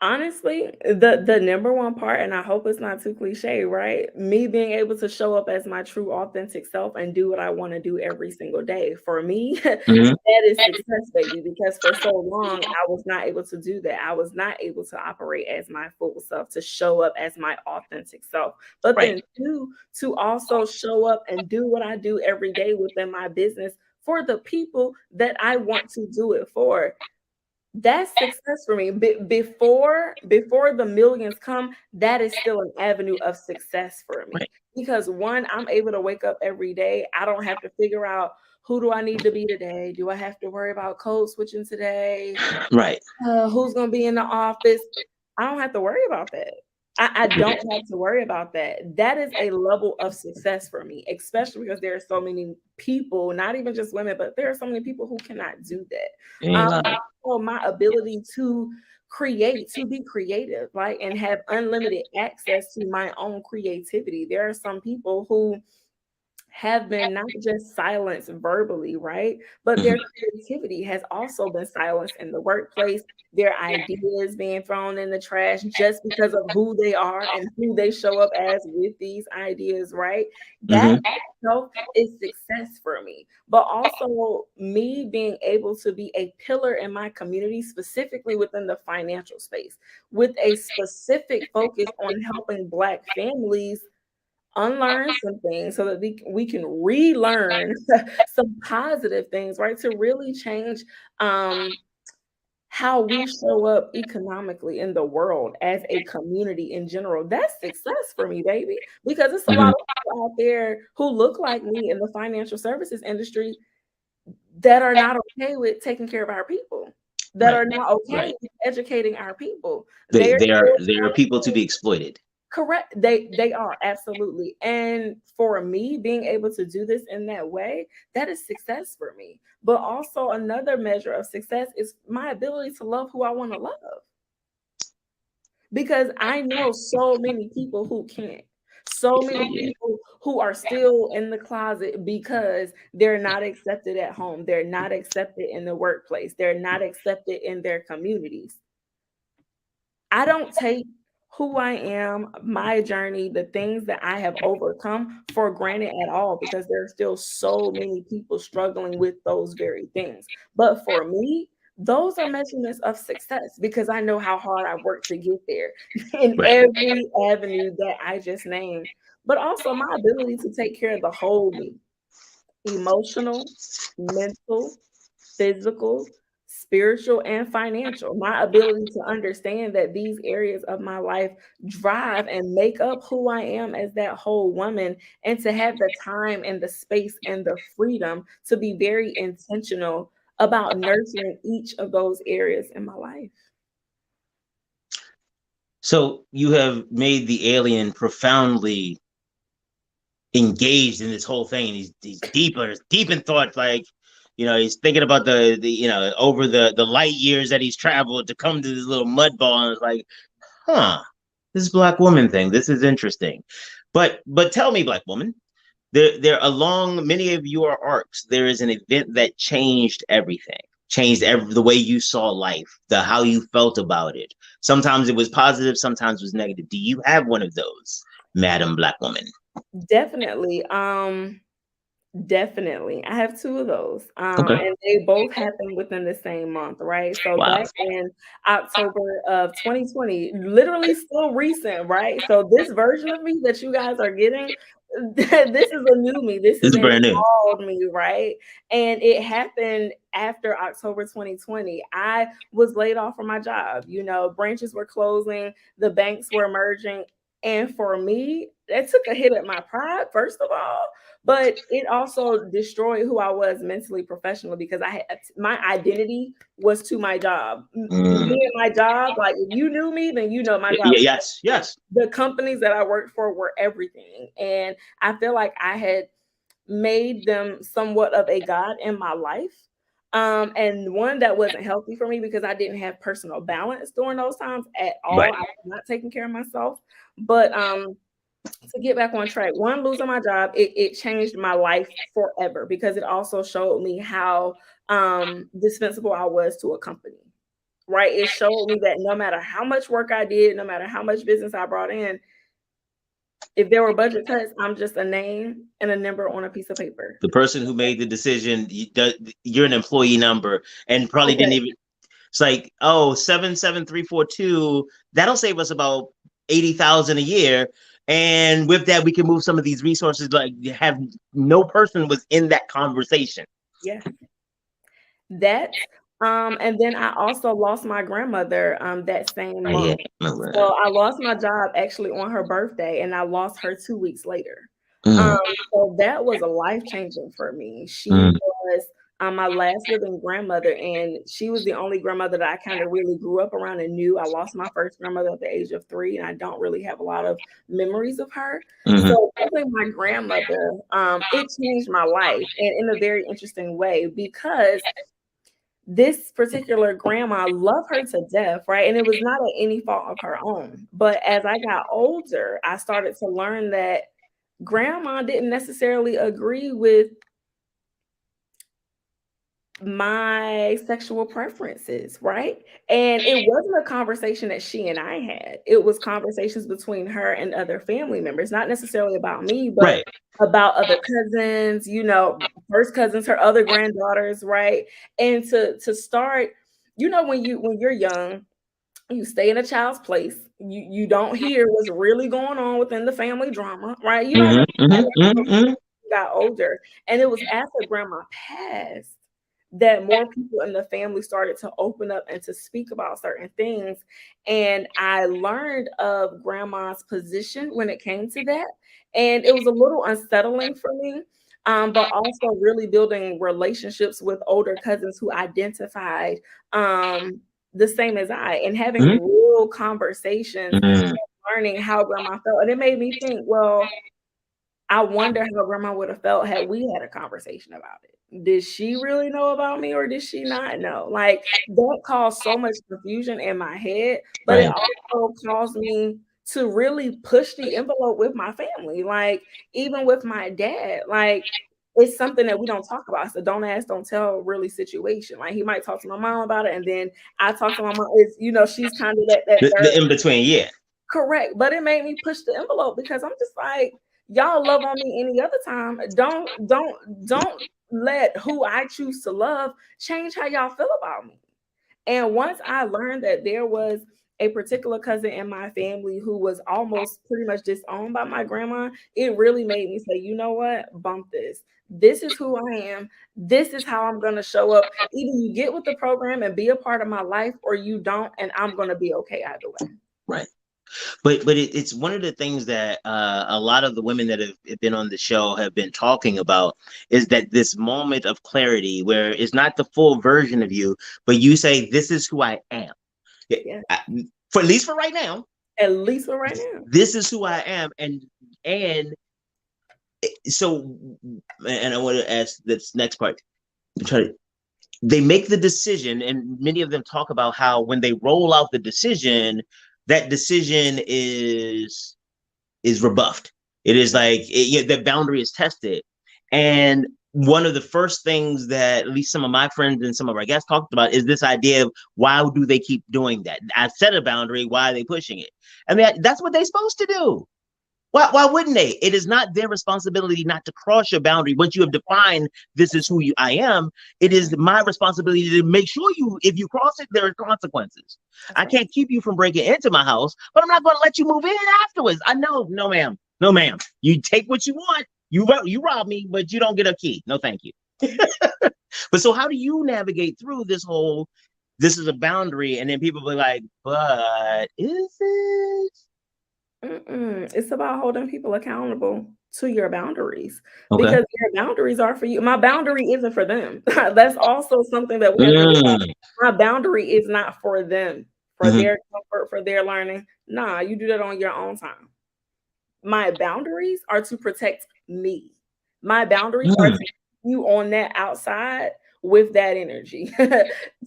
Honestly, the number one part, and I hope it's not too cliche, right? Me being able to show up as my true authentic self and do what I want to do every single day. For me, Mhm. that is success, baby, because for so long I was not able to do that. I was not able to operate as my full self, to show up as my authentic self. But Right. then to also show up and do what I do every day within my business for the people that I want to do it for. That's success for me. Before the millions come, that is still an avenue of success for me. Right. Because one, I'm able to wake up every day. I don't have to figure out who do I need to be today? Do I have to worry about code switching today? Right. Who's going to be in the office? I don't have to worry about that. I don't have to worry about that. That is a level of success for me, especially because there are so many people, not even just women, but there are so many people who cannot do that. So my ability to create, to be creative, like, and have unlimited access to my own creativity. There are some people who have been not just silenced verbally, right? But their creativity has also been silenced in the workplace, their ideas being thrown in the trash just because of who they are and who they show up as with these ideas, right? That Mhm. itself is success for me. But also me being able to be a pillar in my community, specifically within the financial space, with a specific focus on helping Black families unlearn some things so that we can relearn some positive things, right? To really change how we show up economically in the world as a community in general. That's success for me, baby, because it's a lot Mhm. of people out there who look like me in the financial services industry that are not okay with taking care of our people, that Right. are not okay Right. with educating our people. They They're they are still they are people to be exploited. correct. They are absolutely. And for me, being able to do this in that way, that is success for me. But also another measure of success is my ability to love who I want to love. Because I know so many people who can't. So many Yeah. people who are still in the closet because they're not accepted at home. They're not accepted in the workplace. They're not accepted in their communities. I don't take who I am, my journey, the things that I have overcome for granted at all, because there are still so many people struggling with those very things. But for me, those are measurements of success because I know how hard I worked to get there in Right. every avenue that I just named. But also my ability to take care of the whole me, emotional, mental, physical, spiritual, and financial. My ability to understand that these areas of my life drive and make up who I am as that whole woman, and to have the time and the space and the freedom to be very intentional about nurturing each of those areas in my life. So you have made the alien profoundly engaged in this whole thing, and he's deep in thought. Like, he's thinking about the over the light years that he's traveled to come to this little mud ball, and it's like, huh, this Black woman thing, this is interesting. But tell me, Black woman, there along many of your arcs, there is an event that changed everything, changed the way you saw life, the how you felt about it. Sometimes it was positive, sometimes it was negative. Do you have one of those, Madam Black Woman? Definitely. Definitely. I have two of those. Okay. And they both happened within the same month, right? So Wow. back in October of 2020, literally still recent, right? So this version of me that you guys are getting, this is a new me. This This is is an brand new. evolved me, right? And it happened after October 2020. I was laid off from my job. Branches were closing, the banks were merging. And for me, that took a hit at my pride, first of all, but it also destroyed who I was mentally, professionally, because I had my identity was to my job. Me and my job, like if you knew me, then you know my job. Yes. The companies that I worked for were everything. And I feel like I had made them somewhat of a god in my life. And one that wasn't healthy for me because I didn't have personal balance during those times at all. Right. I was not taking care of myself. But to get back on track, one, losing my job, it changed my life forever because it also showed me how dispensable I was to a company. Right. It showed me that no matter how much work I did, no matter how much business I brought in, if there were budget cuts, I'm just a name and a number on a piece of paper. The person who made the decision, you're an employee number, and probably didn't even. It's like, oh, 77342. That'll save us about 80,000 a year, and with that, we can move some of these resources. Like, have no person was in that conversation. Yeah. That. And then I also lost my grandmother that same month. So I lost my job actually on her birthday, and I lost her 2 weeks later. So that was a life changing for me. She was my last living grandmother, and she was the only grandmother that I kind of really grew up around and knew. I lost my first grandmother at the age of 3, and I don't really have a lot of memories of her. So losing my grandmother, it changed my life, and in a very interesting way because this particular grandma, I love her to death, right? And it was not at any fault of her own. But as I got older, I started to learn that grandma didn't necessarily agree with my sexual preferences, right? And it wasn't a conversation that she and I had. It was conversations between her and other family members, not necessarily about me, but about other cousins, first cousins, her other granddaughters, right? And to start, when you're young, you stay in a child's place. You don't hear what's really going on within the family drama, right? You don't got older. And it was after grandma passed that more people in the family started to open up and to speak about certain things. And I learned of grandma's position when it came to that. And it was a little unsettling for me, but also really building relationships with older cousins who identified the same as I and having real conversations, learning how grandma felt. And it made me think, well, I wonder how grandma would have felt had we had a conversation about it. Did she really know about me or did she not know? Like that caused so much confusion in my head, but it also caused me to really push the envelope with my family. Like even with my dad, like it's something that we don't talk about. It's a don't ask, don't tell really situation. Like he might talk to my mom about it, and then I talk to my mom. It's she's kind of that the in between, yeah. Correct. But it made me push the envelope because I'm just like, y'all love on me any other time. Don't let who I choose to love change how y'all feel about me. And once I learned that there was a particular cousin in my family who was almost pretty much disowned by my grandma, it really made me say, you know what? Bump this. This is who I am. This is how I'm going to show up. Either you get with the program and be a part of my life or you don't, and I'm going to be okay either way. Right. But it's one of the things that a lot of the women that have been on the show have been talking about is that this moment of clarity where it's not the full version of you, but you say, this is who I am. Yeah. For at least for right now. At least for right now. This is who I am. And so, and I want to ask this next part. They make the decision, and many of them talk about how when they roll out the decision, that decision is rebuffed. It is like the boundary is tested. And one of the first things that at least some of my friends and some of our guests talked about is this idea of why do they keep doing that? I set a boundary. Why are they pushing it? I mean, that's what they're supposed to do. Why wouldn't they? It is not their responsibility not to cross your boundary. Once you have defined this is who I am, it is my responsibility to make sure if you cross it, there are consequences. I can't keep you from breaking into my house, but I'm not going to let you move in afterwards. I know, no, ma'am. You take what you want. You rob me, but you don't get a key. No, thank you. But so how do you navigate through this whole, this is a boundary, and then people be like, but is it? It's about holding people accountable to your boundaries, Okay. because your boundaries are for you. My boundary isn't for them. That's also something that we have to realize. Mm. My boundary is not for them, for Mhm. their comfort, for their learning. Nah, you do that on your own time. My boundaries are to protect me. My boundaries are to Mm. keep you on that outside with that energy.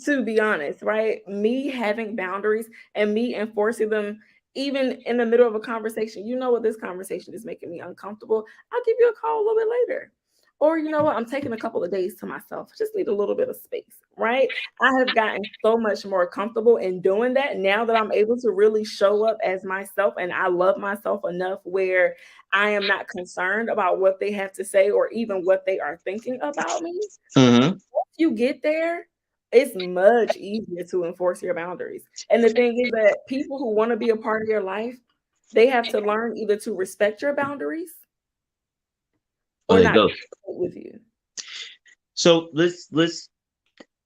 To be honest, right? Me having boundaries and me enforcing them even in the middle of a conversation. You know what, this conversation is making me uncomfortable. I'll give you a call a little bit later. Or you know what, I'm taking a couple of days to myself. Just need a little bit of space, right? I have gotten so much more comfortable in doing that now that I'm able to really show up as myself, and I love myself enough where I am not concerned about what they have to say or even what they are thinking about me. Mhm. Once you get there, it's much easier to enforce your boundaries. And the thing is that people who want to be a part of your life, they have to learn either to respect your boundaries Oh, or there you not go. with you. So let's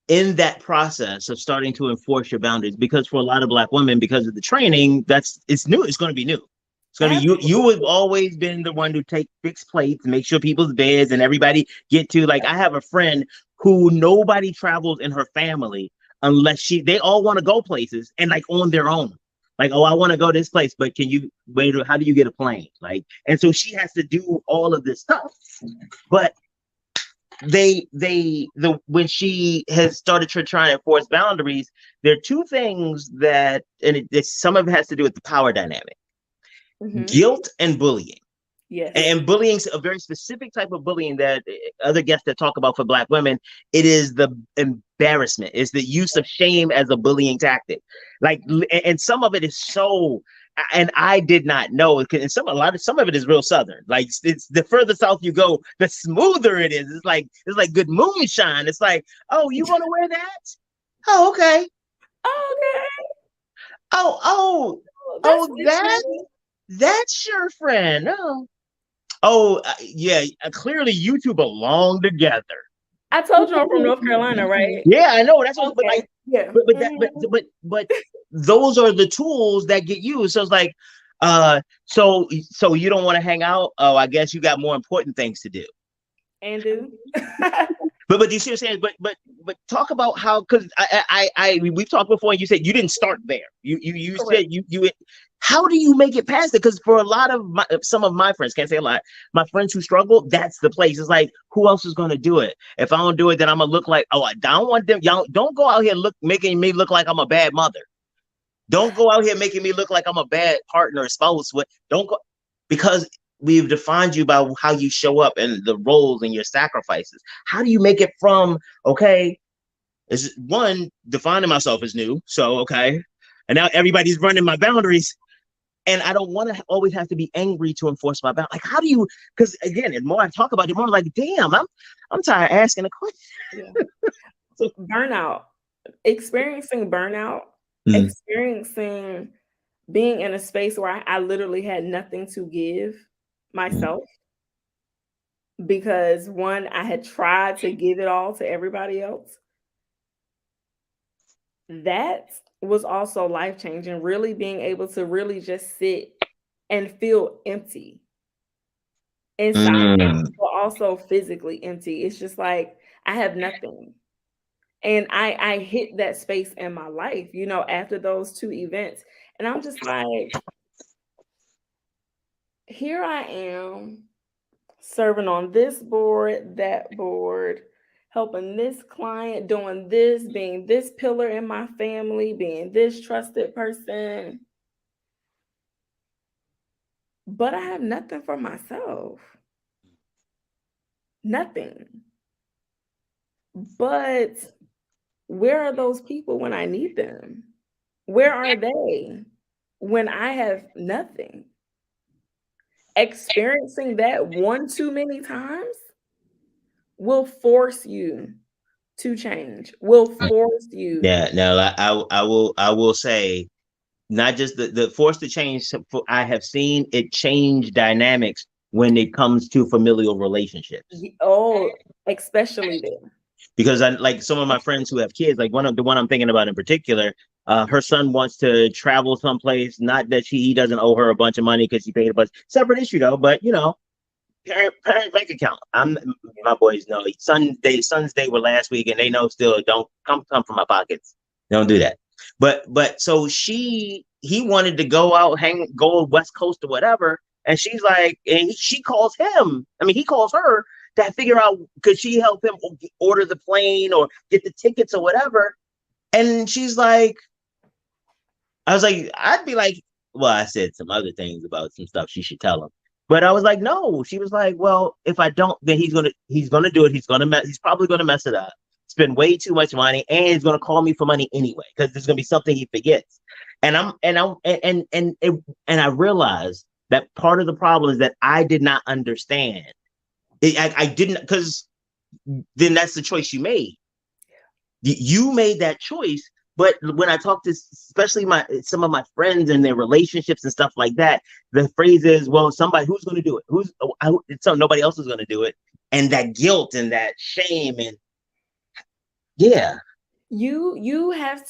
in that process of starting to enforce your boundaries, because for a lot of Black women, because of the training, it's new. It's going to be new. It's going to be you. You have Absolutely. always been the one to take fix plates, make sure people's beds and everybody get to. Like, I have a friend who nobody travels in her family unless they all want to go places and like on their own. Like, oh, I want to go this place, but can you wait? How do you get a plane? Like, and so she has to do all of this stuff. But when she has started to try to enforce boundaries, there are two things that, and some of it has to do with the power dynamic: Hmm. guilt and bullying. Yes. And bullying, a very specific type of bullying that other guests that talk about for Black women, it is the embarrassment, it's the use of shame as a bullying tactic. Like, and some of it is so, and I did not know, and some of it is real Southern. Like, it's the further south you go, the smoother it is. It's like good moonshine. It's like, oh, you want to wear that? Oh, okay. Okay. Oh, oh, Well, that's oh, different. that's your friend. Oh, yeah. Clearly, you two belong together. I told you I'm from North Carolina, right? Yeah, I know. That's what. But Okay. like, Yeah. but that, Mhm. but those are the tools that get used. So it's like, so you don't want to hang out. Oh, I guess you got more important things to do. And do. But you see what I'm saying? But talk about how, because we've talked before, and you said you didn't start there. You Correct. said you how do you make it past it? Because for a lot of some of my friends, can't say a lot, my friends who struggle, that's the place. It's like, who else is going to do it? If I don't do it, then I'm gonna look like, oh, I don't want them. Y'all don't go out here making me look like I'm a bad mother. Don't go out here making me look like I'm a bad partner or spouse. Don't go, because we've defined you by how you show up and the roles and your sacrifices. How do you make it from, okay, is one, defining myself as new, so okay, and now everybody's running my boundaries, and I don't want to always have to be angry to enforce my boundaries. Like, how do you? Because again, the more I talk about it, the more I'm like, damn, I'm tired of asking a question. Yeah. So, Burnout. Experiencing burnout, mm, experiencing being in a space where I literally had nothing to give mm, myself, because one, I had tried to give it all to everybody else. That was also life changing, really being able to really just sit and feel empty inside, mm. but also physically empty. It's just like I have nothing. And I hit that space in my life, after those two events. And I'm just like, here I am serving on this board, that board, helping this client, doing this, being this pillar in my family, being this trusted person. But I have nothing for myself. Nothing. But where are those people when I need them? Where are they when I have nothing? Experiencing that one too many times will force you to change, will force you. Yeah, no, I will say, not just the force to change. I have seen it change dynamics when it comes to familial relationships. Oh, especially there. Because I like some of my friends who have kids, like the one I'm thinking about in particular. Her son wants to travel someplace. Not that he doesn't owe her a bunch of money because he paid a bunch. Separate issue though, but parent bank account. My boys know Son's day were last week, and they know still don't come from my pockets. Don't do that. But so he wanted to go out, go West Coast or whatever, and she's like, and she calls him. I mean, he calls her to figure out, could she help him order the plane or get the tickets or whatever. And she's like, I was like, I'd be like, well, I said some other things about some stuff she should tell him. But I was like, no. She was like, well, if I don't, then he's gonna do it. He's probably gonna mess it up, spend way too much money, and he's gonna call me for money anyway because there's gonna be something he forgets. And I realized that part of the problem is that I did not understand. I didn't, because then that's the choice you made. You made that choice. But when I talk to especially some of my friends and their relationships and stuff like that, the phrase is, well, somebody who's going to do it? Nobody else is going to do it. And that guilt and that shame and you have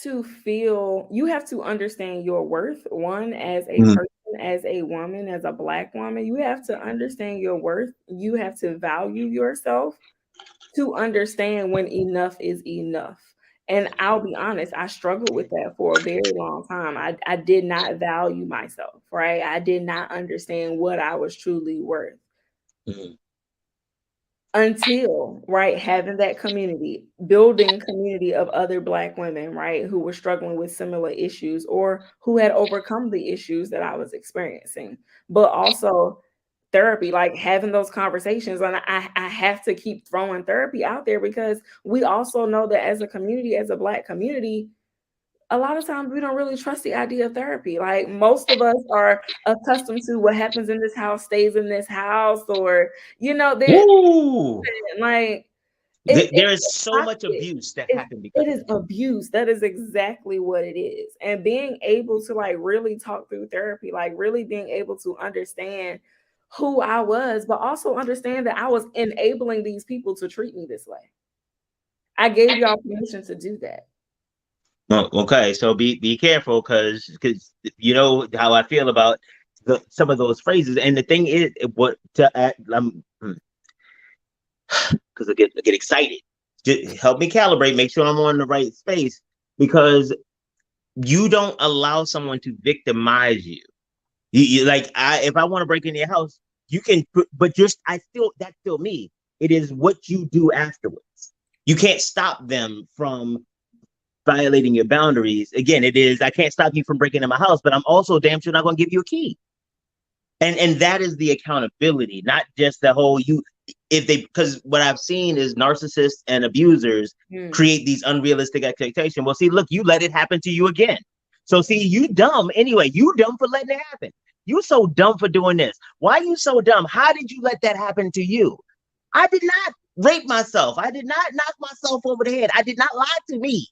to understand your worth. One, as a person, as a woman, as a Black woman, you have to understand your worth. You have to value yourself to understand when enough is enough. And I'll be honest, I struggled with that for a very long time. I did not value myself, right? I did not understand what I was truly worth. Until, right, having that community, building community of other Black women, right, who were struggling with similar issues or who had overcome the issues that I was experiencing. But also therapy, like having those conversations. And I have to keep throwing therapy out there because we also know that as a community, as a Black community, a lot of times we don't really trust the idea of therapy. Like most of us are accustomed to what happens in this house stays in this house, or there is so much abuse that happened because it is abuse. That is exactly what it is. And being able to like really talk through therapy, like really being able to understand who I was, but also understand that I was enabling these people to treat me this way. I gave y'all permission to do that. Okay, so be careful because you know how I feel about some of those phrases. And the thing is, because I get excited. Just help me calibrate, make sure I'm on the right space, because you don't allow someone to victimize you. You like, if I want to break into your house, you can, but that's still me. It is what you do afterwards. You can't stop them from violating your boundaries. Again, it is, I can't stop you from breaking into my house, but I'm also damn sure not going to give you a key. And that is the accountability, not just the whole because what I've seen is narcissists and abusers create these unrealistic expectations. Well, see, look, you let it happen to you again. So see, you dumb anyway. You dumb for letting it happen. You so dumb for doing this. Why are you so dumb? How did you let that happen to you? I did not rape myself. I did not knock myself over the head. I did not lie to me.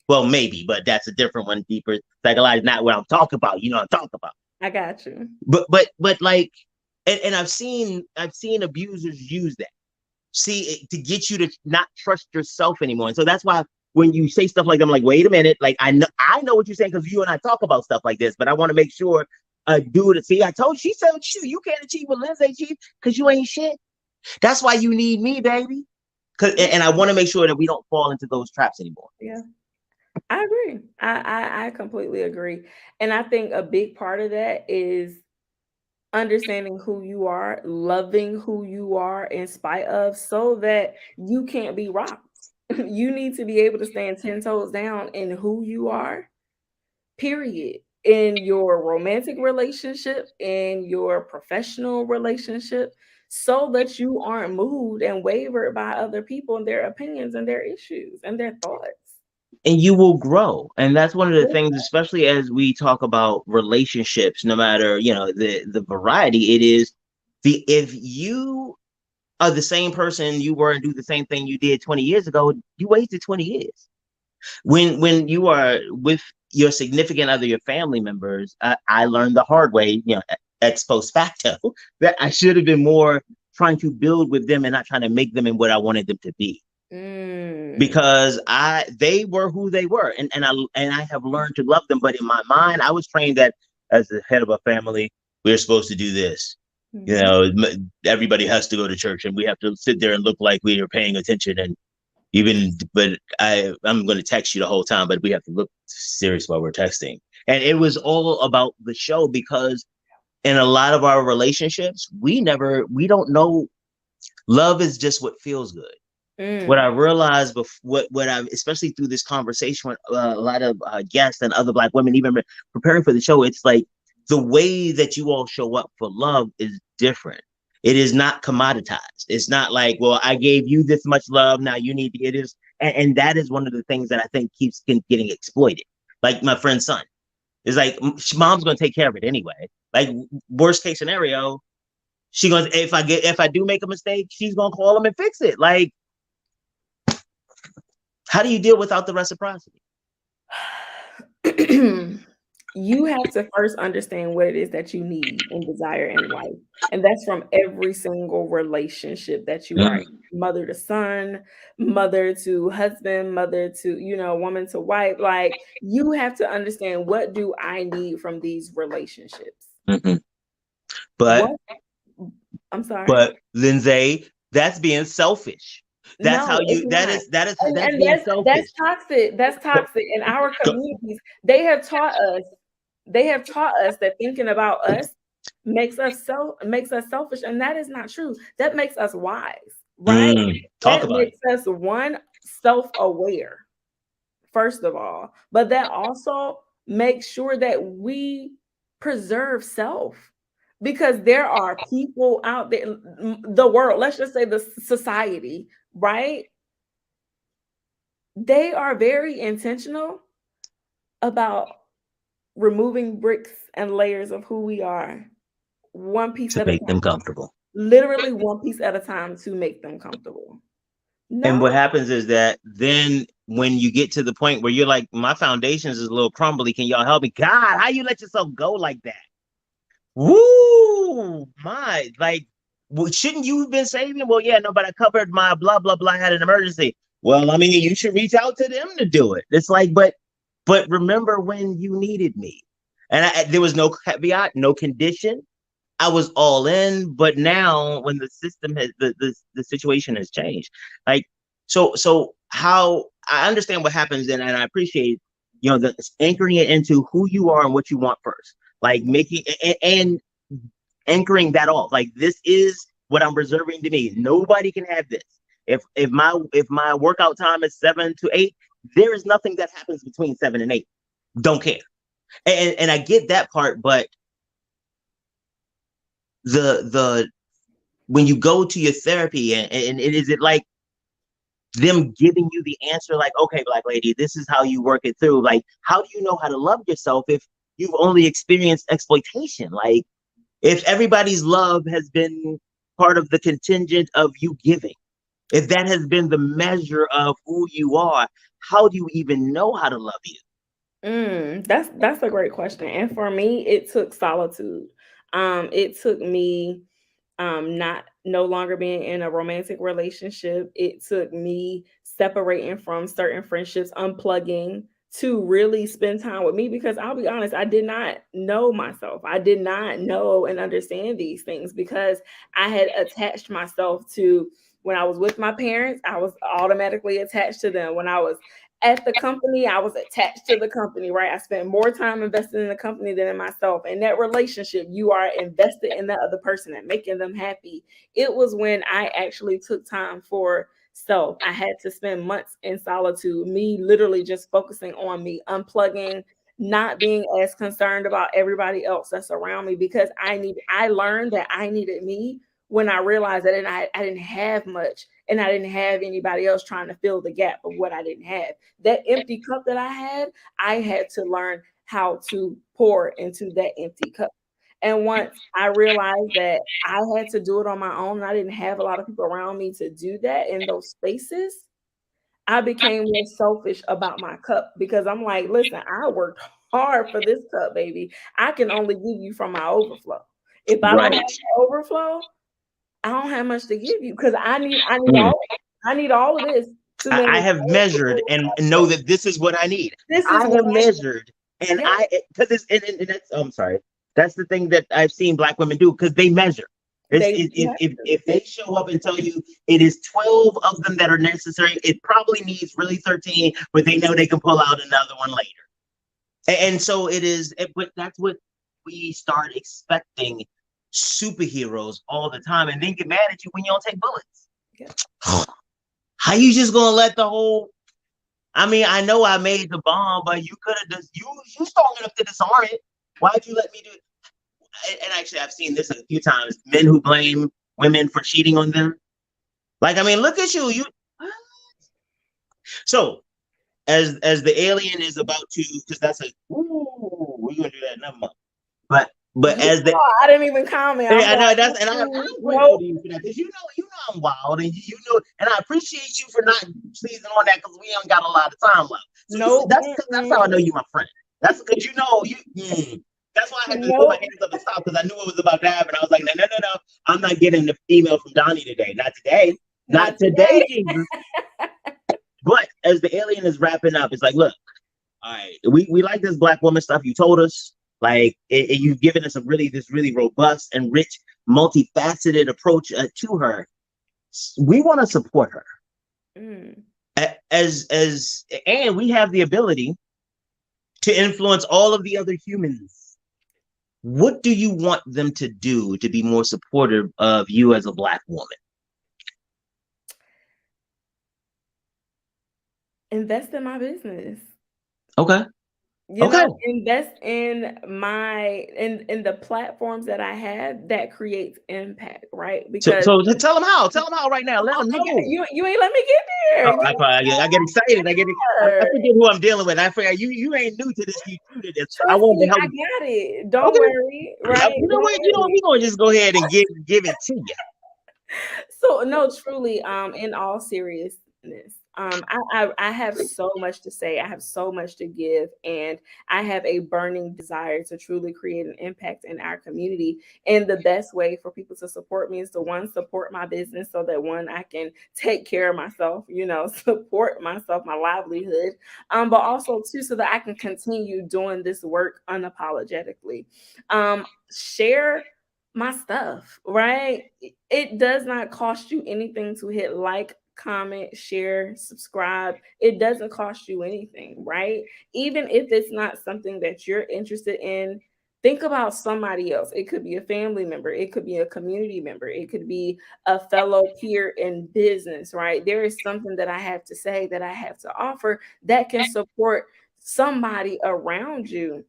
Well, maybe, but that's a different one, deeper psychological. Not what I'm talking about. You know what I'm talking about. I got you. But like, and I've seen abusers use that, to get you to not trust yourself anymore. And so that's why when you say stuff like that, I'm like, wait a minute, like I know what you're saying because you and I talk about stuff like this, but I want to make sure see, I told she said you can't achieve what Lyndsea achieved because you ain't shit. That's why you need me, baby. And I want to make sure that we don't fall into those traps anymore. Yeah. I agree. I completely agree. And I think a big part of that is understanding who you are, loving who you are in spite of, so that you can't be rocked. You need to be able to stand 10 toes down in who you are, period. In your romantic relationship, in your professional relationship, so that you aren't moved and wavered by other people and their opinions and their issues and their thoughts. And you will grow. And that's one of the things, especially as we talk about relationships, no matter, the variety, it is if you are the same person you were and do the same thing you did 20 years ago, you wasted 20 years. When you are with your significant other, your family members, I learned the hard way, ex post facto, that I should have been more trying to build with them and not trying to make them in what I wanted them to be. because they were who they were, and I have learned to love them. But in my mind, I was trained that as the head of a family, we're supposed to do this. You know, everybody has to go to church, and we have to sit there and look like we are paying attention. And but I'm going to text you the whole time, but we have to look serious while we're texting. And it was all about the show, because in a lot of our relationships, we don't know. Love is just what feels good. What I realized what I, especially through this conversation with a lot of guests and other Black women, even preparing for the show, it's like the way that you all show up for love is different. It is not commoditized. It's not like, well, I gave you this much love, now you need to get this. And that is one of the things that I think keeps getting exploited. Like my friend's son. It's like, mom's going to take care of it anyway. Like, worst case scenario, she goes, if I do make a mistake, she's going to call him and fix it. Like, how do you deal without the reciprocity? You have to first understand what it is that you need and desire in life. And that's from every single relationship that you are, mother to son, mother to husband, mother to, woman to wife. Like, you have to understand, what do I need from these relationships? But I'm sorry. But Lyndsea, that's being selfish. That's how you. That is being selfish. That's toxic. That's toxic. In our communities, they have taught us that thinking about us makes us selfish, and that is not true. That makes us wise, right? That makes us self-aware, first of all, but that also makes sure that we preserve self. Because there are people out there, the world, let's just say the society, right? They are very intentional about removing bricks and layers of who we are, one piece to make them comfortable. Literally one piece at a time to make them comfortable. No. And what happens is that then when you get to the point where you're like, my foundations is a little crumbly, can y'all help me? God, how you let yourself go like that? Woo, my, like, well, shouldn't you have been saving? Well, yeah, no, but I covered my blah, blah, blah, I had an emergency. Well, I mean, you should reach out to them to do it. It's like, but remember when you needed me. And there was no caveat, no condition. I was all in, but now when the system has, the situation has changed. Like, so how, I understand what happens, and I appreciate, the anchoring it into who you are and what you want first. Like making and anchoring that off. Like, this is what I'm reserving to me. Nobody can have this. If my workout time is 7 to 8, there is nothing that happens between 7 and 8. Don't care. And I get that part, but the when you go to your therapy and is it like them giving you the answer, like, okay, Black lady, this is how you work it through. Like, how do you know how to love yourself if you've only experienced exploitation? Like, if everybody's love has been part of the contingent of you giving, if that has been the measure of who you are, how do you even know how to love you? That's a great question. And for me, it took solitude. It took me no longer being in a romantic relationship. It took me separating from certain friendships, unplugging, to really spend time with me, because I'll be honest, I did not know myself. I did not know and understand these things, because I had attached myself to, when I was with my parents, I was automatically attached to them. When I was at the company, I was attached to the company, right? I spent more time invested in the company than in myself. In that relationship, you are invested in that other person and making them happy. It was when I actually took time for self. I had to spend months in solitude, me literally just focusing on me, unplugging, not being as concerned about everybody else that's around me, because I learned that I needed me when I realized that I didn't have much, and I didn't have anybody else trying to fill the gap of what I didn't have. That empty cup that I had to learn how to pour into that empty cup. And once I realized that I had to do it on my own, and I didn't have a lot of people around me to do that in those spaces, I became more selfish about my cup, because I'm like, listen, I worked hard for this cup, baby. I can only give you from my overflow. If I don't have overflow, I don't have much to give you, because I need all of this I have measured and know that this is what I need. I have measured and because it's and that's I'm sorry. That's the thing that I've seen Black women do because they measure. If they show up and tell you it is 12 of them that are necessary, it probably needs really 13, but they know they can pull out another one later. And so it is, but that's what we start expecting superheroes all the time and then get mad at you when you don't take bullets. Yeah. How you just gonna let the whole? I mean, I know I made the bomb, but you could have just you strong enough to disarm it. Why'd you let me do it? And actually, I've seen this a few times. Men who blame women for cheating on them. Like, I mean, look at you. So, as the alien is about to, because that's we're gonna do that another month. But as the I didn't even comment. Yeah, I know that's, and I'm grateful to you for that because you know I'm wild, and you know, and I appreciate you for not pleasing on that because we ain't got a lot of time left. So that's how I know you my friend. That's because you know you. That's why I had to put my hands up and stop because I knew it was about to happen. I was like, no, I'm not getting the email from Donnie today. Not today. Not today, Jesus. But as the alien is wrapping up, it's like, look, all right, we like this Black woman stuff. You told us, like, you've given us this really robust and rich, multifaceted approach to her. We want to support her. And we have the ability to influence all of the other humans. What do you want them to do to be more supportive of you as a Black woman? Invest in my business. Okay. You know, invest in in the platforms that I have that creates impact, right? Because so tell them how. Tell them how right now. Let them know. You ain't let me get there. Oh, I get excited. I forget who I'm dealing with. I forget you ain't new to this. You new to this. I want to help. I got it. Don't worry. Right? You know what? We're gonna just go ahead and give it to you. So no, truly, in all seriousness, I have so much to say. I have so much to give, and I have a burning desire to truly create an impact in our community. And the best way for people to support me is to support my business so that I can take care of myself, support myself, my livelihood, but also too, so that I can continue doing this work unapologetically. Share my stuff, right? It does not cost you anything to hit like, comment, share, subscribe. It doesn't cost you anything, right? Even if it's not something that you're interested in, think about somebody else. It could be a family member. It could be a community member. It could be a fellow peer in business, right? There is something that I have to say, that I have to offer that can support somebody around you.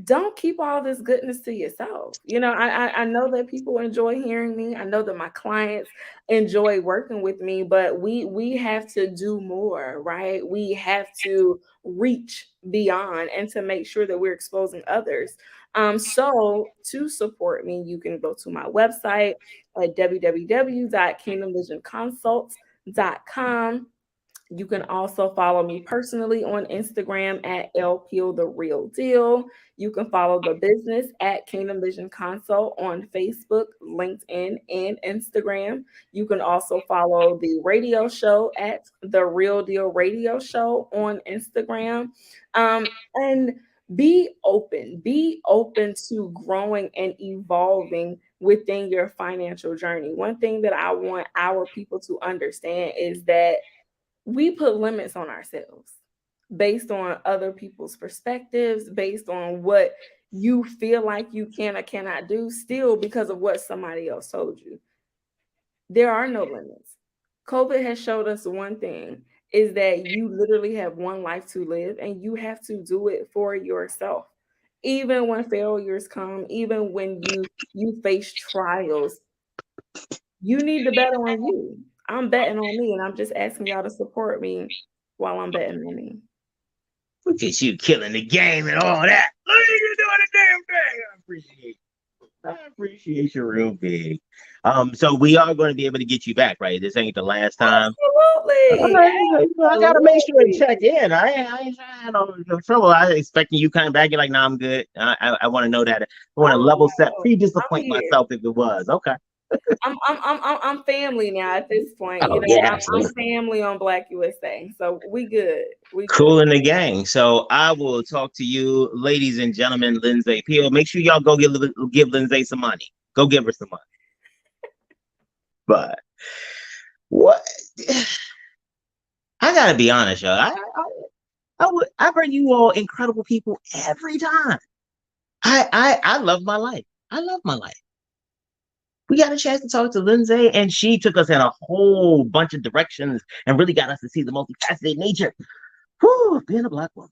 Don't keep all this goodness to yourself. I know that people enjoy hearing me. I know that my clients enjoy working with me, but we have to do more, right? We have to reach beyond and to make sure that we're exposing others. So to support me, you can go to my website at www.kingdomvisionconsult.com. You can also follow me personally on Instagram at Peele the Real Deal. You can follow the business at Kingdom Vision Consult on Facebook, LinkedIn, and Instagram. You can also follow the radio show at The Real Deal Radio Show on Instagram. And be open to growing and evolving within your financial journey. One thing that I want our people to understand is that we put limits on ourselves based on other people's perspectives, based on what you feel like you can or cannot do, still because of what somebody else told you. There are no limits. COVID has showed us one thing, is that you literally have one life to live and you have to do it for yourself. Even when failures come, even when you face trials, you need to bet on you. I'm betting on me, and I'm just asking y'all to support me while I'm betting on me. Look at you killing the game and all that. Look at you doing the damn thing. I appreciate you real big. So we are going to be able to get you back, right? This ain't the last time. Absolutely. I gotta make sure and check in. I ain't no trouble. I was expecting you coming back. You're like, nah, I'm good. I want to know that. I want to level set, pre-disappoint myself if it was. Okay. I'm family now at this point. Oh You know, yeah, I'm absolutely. family on Black USA, so we good. We Cool good. in the gang. So I will talk to you, ladies and gentlemen. Lyndsea Peele. Make sure y'all go give Lyndsea some money. Go give her some money. But what? I gotta be honest, y'all. I bring you all incredible people every time. I love my life. I love my life. We got a chance to talk to Lyndsea, and she took us in a whole bunch of directions and really got us to see the multifaceted nature. Whew, being a Black woman.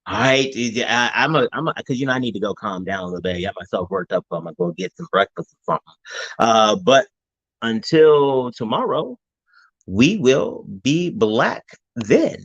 All right, because I need to go calm down a little bit. I got myself worked up, so I'm gonna go get some breakfast or something. But until tomorrow, we will be Black then.